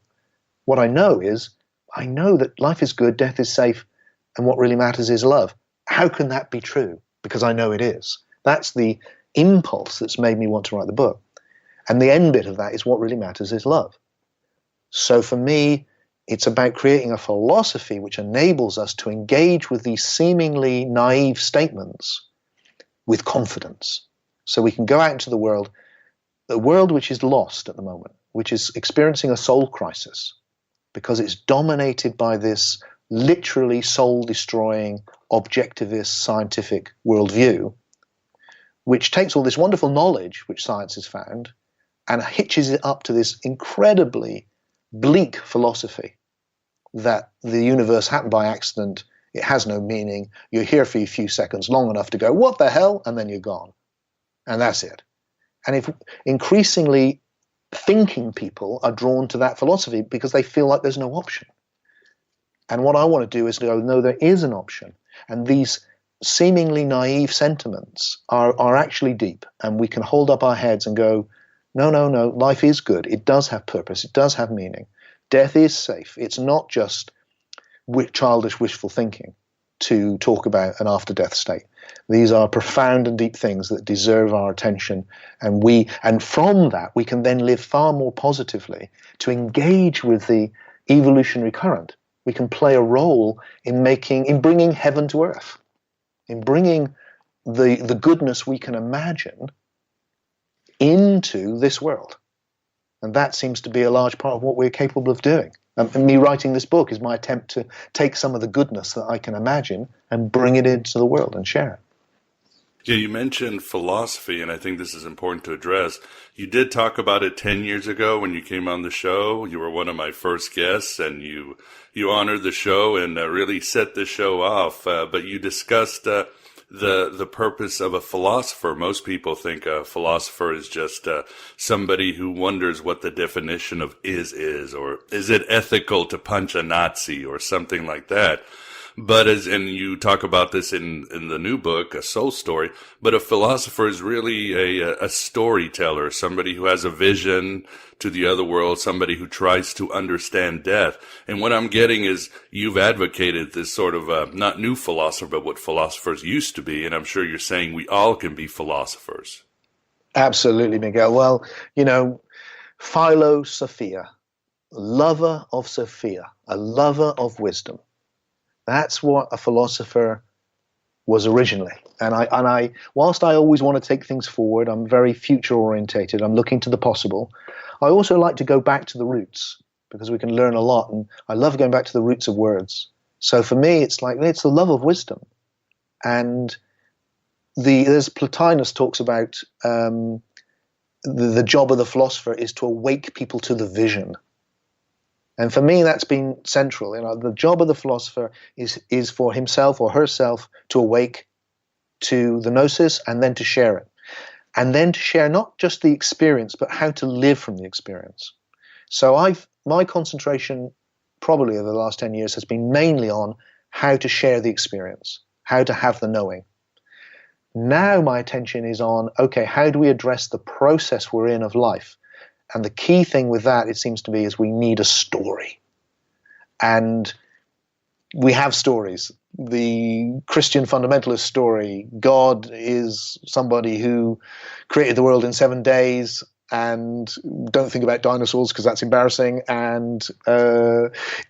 What I know is, I know that life is good, death is safe, and what really matters is love. How can that be true? Because I know it is. That's the impulse that's made me want to write the book. And the end bit of that is what really matters is love. So for me, it's about creating a philosophy which enables us to engage with these seemingly naive statements with confidence. So we can go out into the world which is lost at the moment, which is experiencing a soul crisis, because it's dominated by this literally soul-destroying, objectivist, scientific worldview, which takes all this wonderful knowledge which science has found and hitches it up to this incredibly bleak philosophy that the universe happened by accident, it has no meaning, you're here for a few seconds, long enough to go, what the hell, and then you're gone. And that's it. And if increasingly thinking people are drawn to that philosophy because they feel like there's no option. And what I want to do is go, no, there is an option. And these seemingly naive sentiments are actually deep. And we can hold up our heads and go, no, life is good. It does have purpose. It does have meaning. Death is safe. It's not just childish wishful thinking to talk about an after-death state. These are profound and deep things that deserve our attention, and from that we can then live far more positively to engage with the evolutionary current. We can play a role in bringing heaven to earth, in bringing the goodness we can imagine into this world. And that seems to be a large part of what we're capable of doing. And me writing this book is my attempt to take some of the goodness that I can imagine and bring it into the world and share it. Yeah, you mentioned philosophy, and I think this is important to address. You did talk about it 10 years ago when you came on the show. You were one of my first guests, and you honored the show and really set the show off. But you discussed the purpose of a philosopher. Most people think a philosopher is just somebody who wonders what the definition of is, or is it ethical to punch a Nazi or something like that. But and you talk about this in the new book, A Soul Story, but a philosopher is really a storyteller, somebody who has a vision to the other world, somebody who tries to understand death. And what I'm getting is you've advocated this sort of, not new philosopher, but what philosophers used to be. And I'm sure you're saying we all can be philosophers. Absolutely, Miguel. Well, Philosophia, lover of Sophia, a lover of wisdom. That's what a philosopher was originally. And I, whilst I always want to take things forward, I'm very future orientated. I'm looking to the possible. I also like to go back to the roots because we can learn a lot. And I love going back to the roots of words. So for me, it's the love of wisdom. And there's Plotinus talks about the job of the philosopher is to awake people to the vision. And for me, that's been central. The job of the philosopher is for himself or herself to awake to the gnosis and then to share it. And then to share not just the experience, but how to live from the experience. So my concentration probably over the last 10 years has been mainly on how to share the experience, how to have the knowing. Now my attention is on, okay, how do we address the process we're in of life? And the key thing with that, it seems to be, is we need a story. And we have stories. The Christian fundamentalist story, God is somebody who created the world in 7 days, and don't think about dinosaurs because that's embarrassing. And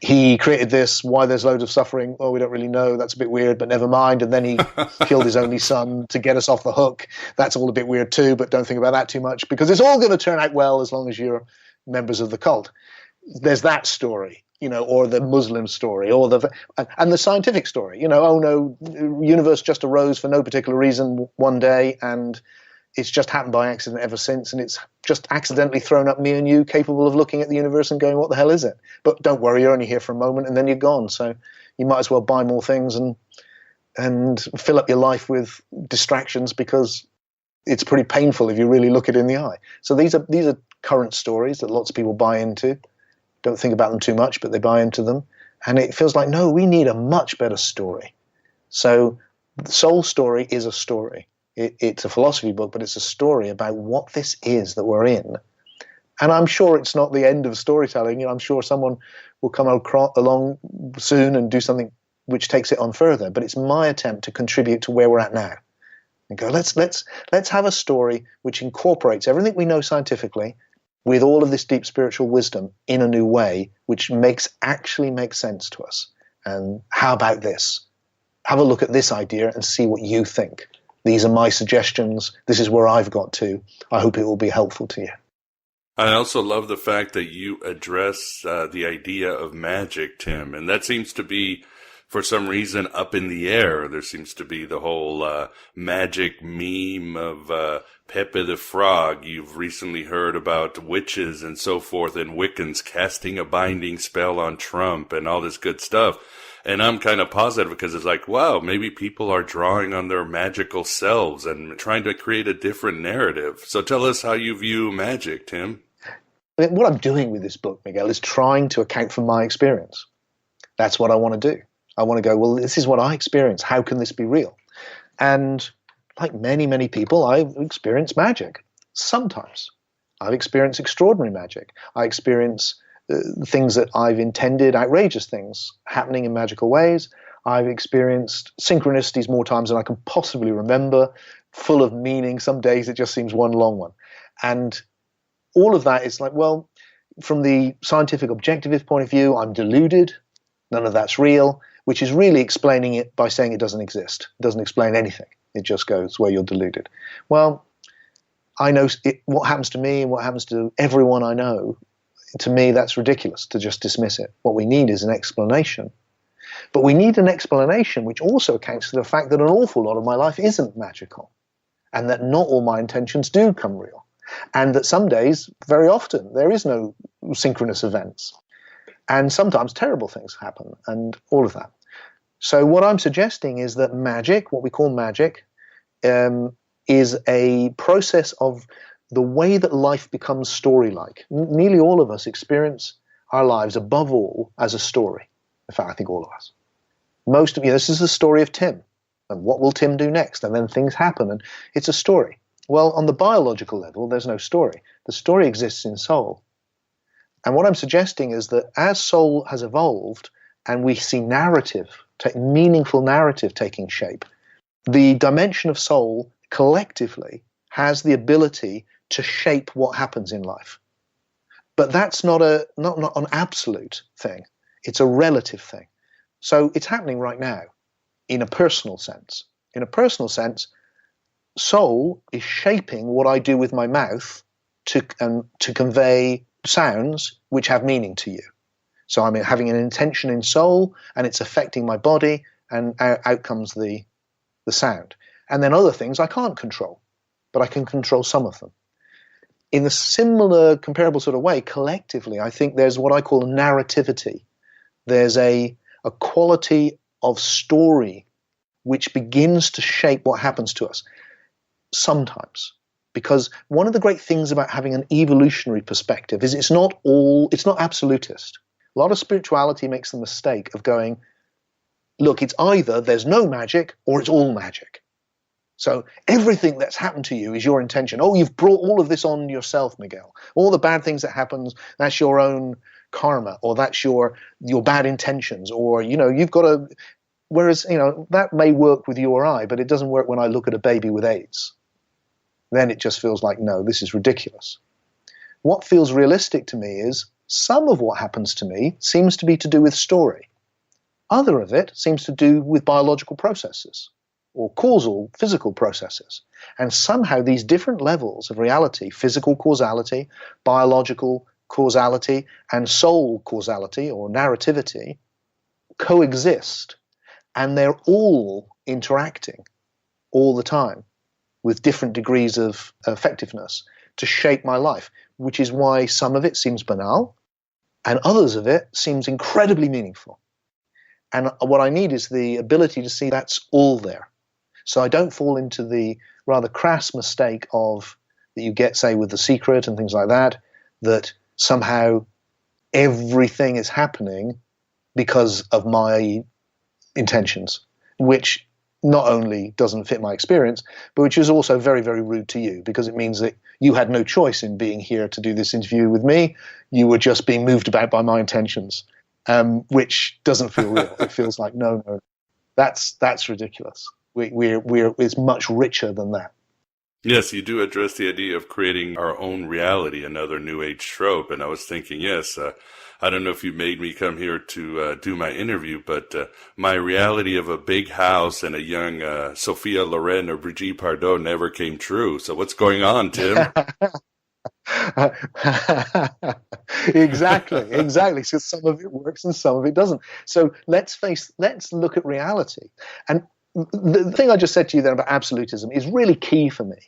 he created this, why there's loads of suffering, we don't really know, that's a bit weird, but never mind. And then he killed his only son to get us off the hook. That's all a bit weird too, but don't think about that too much because it's all going to turn out well as long as you're members of the cult. There's that story, or the Muslim story, and the scientific story, oh no, universe just arose for no particular reason one day, and it's just happened by accident ever since, and it's just accidentally thrown up me and you capable of looking at the universe and going, what the hell is it? But don't worry, you're only here for a moment and then you're gone. So you might as well buy more things and fill up your life with distractions because it's pretty painful if you really look it in the eye. So these are current stories that lots of people buy into. Don't think about them too much, but they buy into them. And it feels like, no, we need a much better story. So the Soul Story is a story. It's a philosophy book, but it's a story about what this is that we're in. And I'm sure it's not the end of storytelling. I'm sure someone will come along soon and do something which takes it on further. But it's my attempt to contribute to where we're at now and go, let's have a story which incorporates everything we know scientifically with all of this deep spiritual wisdom in a new way, which actually makes sense to us. And how about this? Have a look at this idea and see what you think. These are my suggestions. This is where I've got to. I hope it will be helpful to you. I also love the fact that you address the idea of magic, Tim, and that seems to be, for some reason, up in the air. There seems to be the whole magic meme of Pepe the Frog. You've recently heard about witches and so forth, and Wiccans casting a binding spell on Trump and all this good stuff. And I'm kind of positive because it's like, wow, maybe people are drawing on their magical selves and trying to create a different narrative. So tell us how you view magic, Tim. What I'm doing with this book, Miguel, is trying to account for my experience. That's what I want to do. I want to go, well, this is what I experience. How can this be real? And like many, many people, I've experienced magic. Sometimes I've experienced extraordinary magic. I experience things that I've intended, outrageous things happening in magical ways. I've experienced synchronicities more times than I can possibly remember, full of meaning. Some days it just seems one long one. And all of that is like, well, from the scientific objectivist point of view, I'm deluded. None of that's real, which is really explaining it by saying it doesn't exist. It doesn't explain anything. It just goes where you're deluded. Well, I know what happens to me and what happens to everyone I know. To me, that's ridiculous to just dismiss it. What we need is an explanation. But we need an explanation which also accounts for the fact that an awful lot of my life isn't magical and that not all my intentions do come real. And that some days, very often, there is no synchronous events. And sometimes terrible things happen and all of that. So what I'm suggesting is that magic, what we call magic, is a process of the way that life becomes story-like. Nearly all of us experience our lives above all as a story. In fact, I think all of us. Most of this is the story of Tim. And what will Tim do next? And then things happen, and it's a story. Well, on the biological level, there's no story. The story exists in soul. And what I'm suggesting is that as soul has evolved and we see narrative, meaningful narrative taking shape, the dimension of soul collectively has the ability to shape what happens in life. But that's not an absolute thing. It's a relative thing. So it's happening right now in a personal sense. In a personal sense, soul is shaping what I do with my mouth to convey sounds which have meaning to you. So I'm having an intention in soul, and it's affecting my body, and out comes the sound. And then other things I can't control, but I can control some of them. In a similar, comparable sort of way, collectively, I think there's what I call narrativity. There's a quality of story which begins to shape what happens to us sometimes. Because one of the great things about having an evolutionary perspective is it's not absolutist. A lot of spirituality makes the mistake of going, look, it's either there's no magic or it's all magic. So everything that's happened to you is your intention. Oh, you've brought all of this on yourself, Miguel. All the bad things that happens, that's your own karma, or that's your bad intentions, or, you've got to, whereas, that may work with you or I, but it doesn't work when I look at a baby with AIDS. Then it just feels like, no, this is ridiculous. What feels realistic to me is some of what happens to me seems to be to do with story. Other of it seems to do with biological processes or causal, physical processes. And somehow these different levels of reality, physical causality, biological causality, and soul causality or narrativity, coexist. And they're all interacting all the time with different degrees of effectiveness to shape my life, which is why some of it seems banal and others of it seems incredibly meaningful. And what I need is the ability to see that's all there. So I don't fall into the rather crass mistake of that you get, say, with The Secret and things like that, that somehow everything is happening because of my intentions, which not only doesn't fit my experience, but which is also very, very rude to you, because it means that you had no choice in being here to do this interview with me. You were just being moved about by my intentions, which doesn't feel real. It feels like, no, that's ridiculous. It's much richer than that. Yes, you do address the idea of creating our own reality, another New Age trope. And I was thinking, yes, I don't know if you made me come here to do my interview, but my reality of a big house and a young Sophia Loren or Brigitte Bardot never came true. So what's going on, Tim? Exactly. So some of it works and some of it doesn't. So let's look at reality. And the thing I just said to you there about absolutism is really key for me.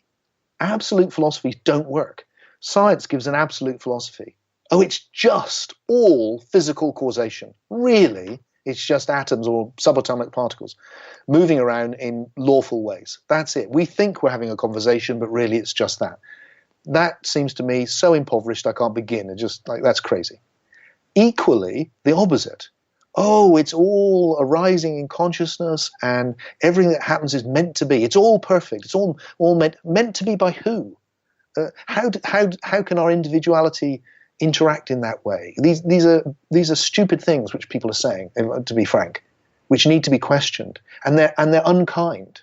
Absolute philosophies don't work. Science gives an absolute philosophy. Oh, it's just all physical causation. Really, it's just atoms or subatomic particles moving around in lawful ways. That's it. We think we're having a conversation, but really it's just that. That seems to me so impoverished I can't begin. It's just like, that's crazy. Equally, the opposite. Oh, it's all arising in consciousness, and everything that happens is meant to be. It's all perfect. It's all meant to be by who? How can our individuality interact in that way? These are stupid things which people are saying, to be frank, which need to be questioned, and they're unkind.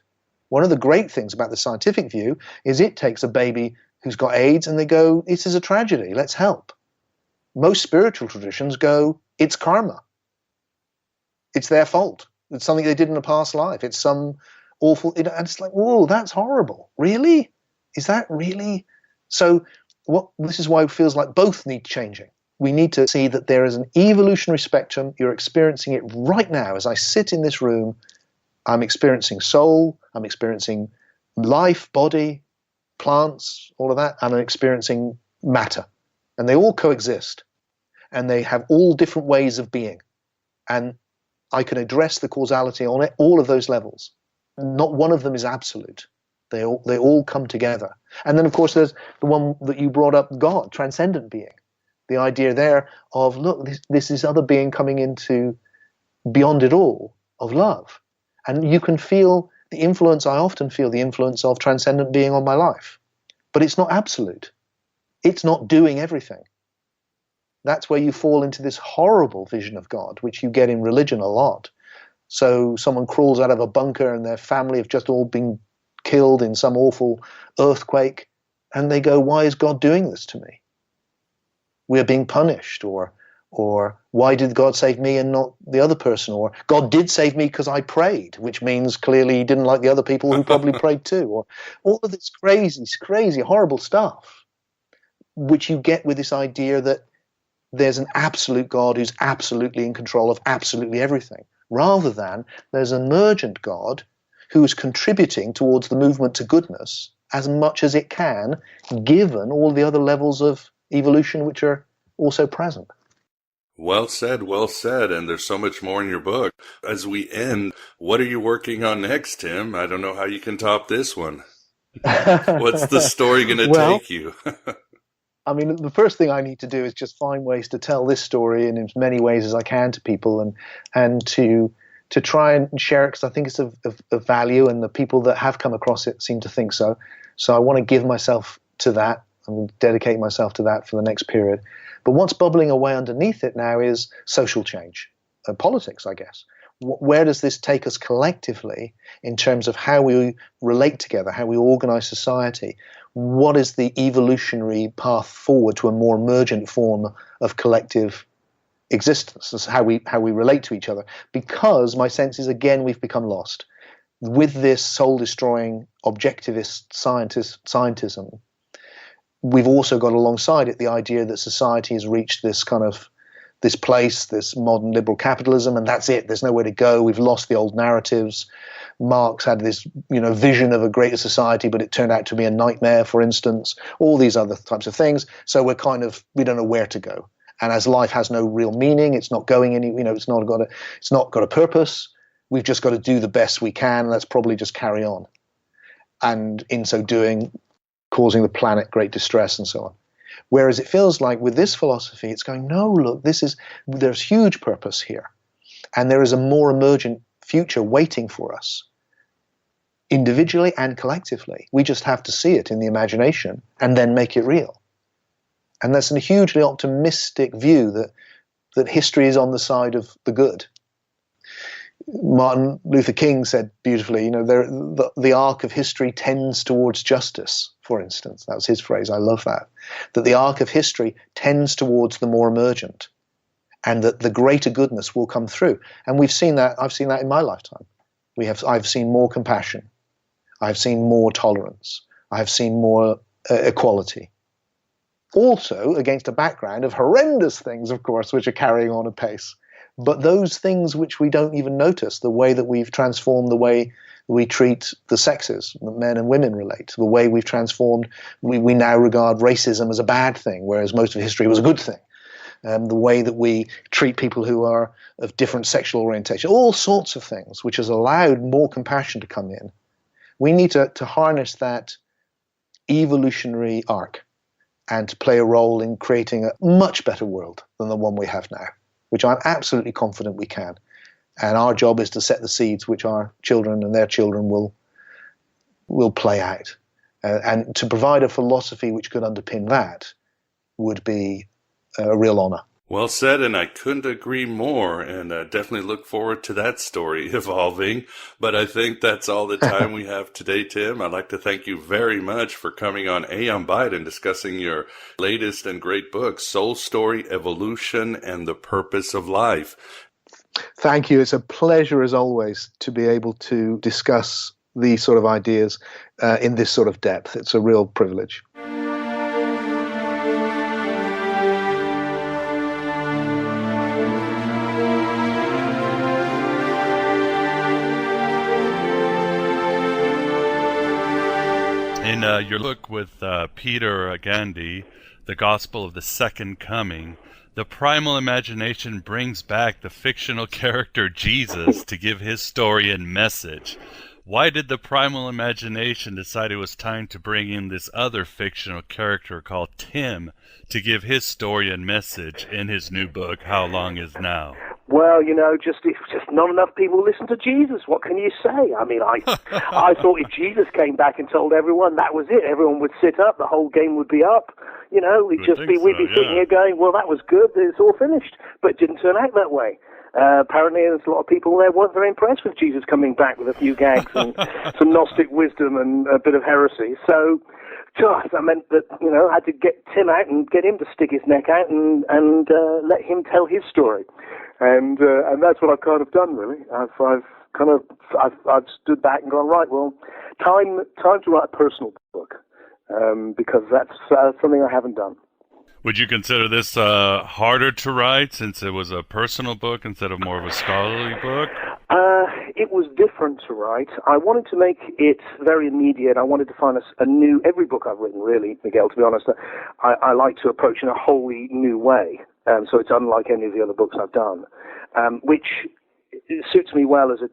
One of the great things about the scientific view is it takes a baby who's got AIDS and they go, "This is a tragedy. Let's help." Most spiritual traditions go, "It's karma. It's their fault. It's something they did in a past life. It's some awful," and it's like, whoa, that's horrible. Really? Is that really? So this is why it feels like both need changing. We need to see that there is an evolutionary spectrum. You're experiencing it right now. As I sit in this room, I'm experiencing soul, I'm experiencing life, body, plants, all of that, and I'm experiencing matter. And they all coexist. And they have all different ways of being. And I can address the causality on all of those levels. Not one of them is absolute. They all come together. And then, of course, there's the one that you brought up, God, transcendent being. The idea there of, look, this other being coming into beyond it all. of love. And you can feel the influence, I often feel the influence of transcendent being on my life. But it's not absolute. It's not doing everything. That's where you fall into this horrible vision of God, which you get in religion a lot. So someone crawls out of a bunker and their family have just all been killed in some awful earthquake, and they go, why is God doing this to me? We're being punished, or why did God save me and not the other person? Or God did save me because I prayed, which means clearly he didn't like the other people who probably prayed too. Or all of this crazy, horrible stuff, which you get with this idea that there's an absolute God who's absolutely in control of absolutely everything, rather than there's an emergent God who's contributing towards the movement to goodness as much as it can, given all the other levels of evolution which are also present. Well said, and there's so much more in your book. As we end, what are you working on next, Tim? I don't know how you can top this one. What's the story going to take you? I mean, the first thing I need to do is just find ways to tell this story in as many ways as I can to people, and to try and share it, because I think it's of value, and the people that have come across it seem to think so. So I want to give myself to that and dedicate myself to that for the next period. But what's bubbling away underneath it now is social change, politics, I guess. Where does this take us collectively in terms of how we relate together, how we organize society? What is the evolutionary path forward to a more emergent form of collective existence? That's how we relate to each other. Because my sense is, again, we've become lost. With this soul-destroying objectivist scientism, we've also got alongside it the idea that society has reached this kind of this place, this modern liberal capitalism, and that's it. There's nowhere to go. We've lost the old narratives. Marx had this, vision of a greater society, but it turned out to be a nightmare, for instance. All these other types of things. So we don't know where to go. And as life has no real meaning, it's not going any, it's not got a purpose. We've just got to do the best we can. Let's probably just carry on. And in so doing, causing the planet great distress and so on. Whereas it feels like with this philosophy, it's going, no, look, there's huge purpose here. And there is a more emergent future waiting for us, individually and collectively. We just have to see it in the imagination and then make it real. And that's a hugely optimistic view that history is on the side of the good. Martin Luther King said beautifully, the arc of history tends towards justice, for instance. That was his phrase. I love that. That the arc of history tends towards the more emergent, and that the greater goodness will come through. And we've seen that. I've seen that in my lifetime. I've seen more compassion. I've seen more tolerance. I've seen more equality. Also against a background of horrendous things, of course, which are carrying on apace. But those things which we don't even notice, the way that we've transformed the way we treat the sexes, that men and women relate, the way we've transformed, we now regard racism as a bad thing, whereas most of history was a good thing. The way that we treat people who are of different sexual orientation, all sorts of things, which has allowed more compassion to come in. We need to harness that evolutionary arc and to play a role in creating a much better world than the one we have now, which I'm absolutely confident we can. And our job is to set the seeds which our children and their children will play out. And to provide a philosophy which could underpin that would be a real honor. Well said, and I couldn't agree more, and definitely look forward to that story evolving. But I think that's all the time we have today, Tim. I'd like to thank you very much for coming on Aeon Byte and discussing your latest and great book, Soul Story, Evolution, and the Purpose of Life. Thank you. It's a pleasure, as always, to be able to discuss these sort of ideas in this sort of depth. It's a real privilege. In your book with Peter Gandhi, The Gospel of the Second Coming, the primal imagination brings back the fictional character Jesus to give his story and message. Why did the primal imagination decide it was time to bring in this other fictional character called Tim to give his story and message in his new book, How Long Is Now? Well, just not enough people listen to Jesus. What can you say? I mean, I thought if Jesus came back and told everyone, that was it. Everyone would sit up. The whole game would be up. We'd be sitting here going, well, that was good. It's all finished. But it didn't turn out that way. Apparently, there's a lot of people there weren't very impressed with Jesus coming back with a few gags and some Gnostic wisdom and a bit of heresy. So, gosh, that meant that, I had to get Tim out and get him to stick his neck out and let him tell his story. And that's what I've kind of done, really. I've stood back and gone, right, well, time to write a personal book, because that's something I haven't done. Would you consider this harder to write since it was a personal book instead of more of a scholarly book? It was different to write. I wanted to make it very immediate. I wanted to find a new... Every book I've written, really, Miguel, to be honest, I like to approach in a wholly new way. So it's unlike any of the other books I've done, which suits me well as a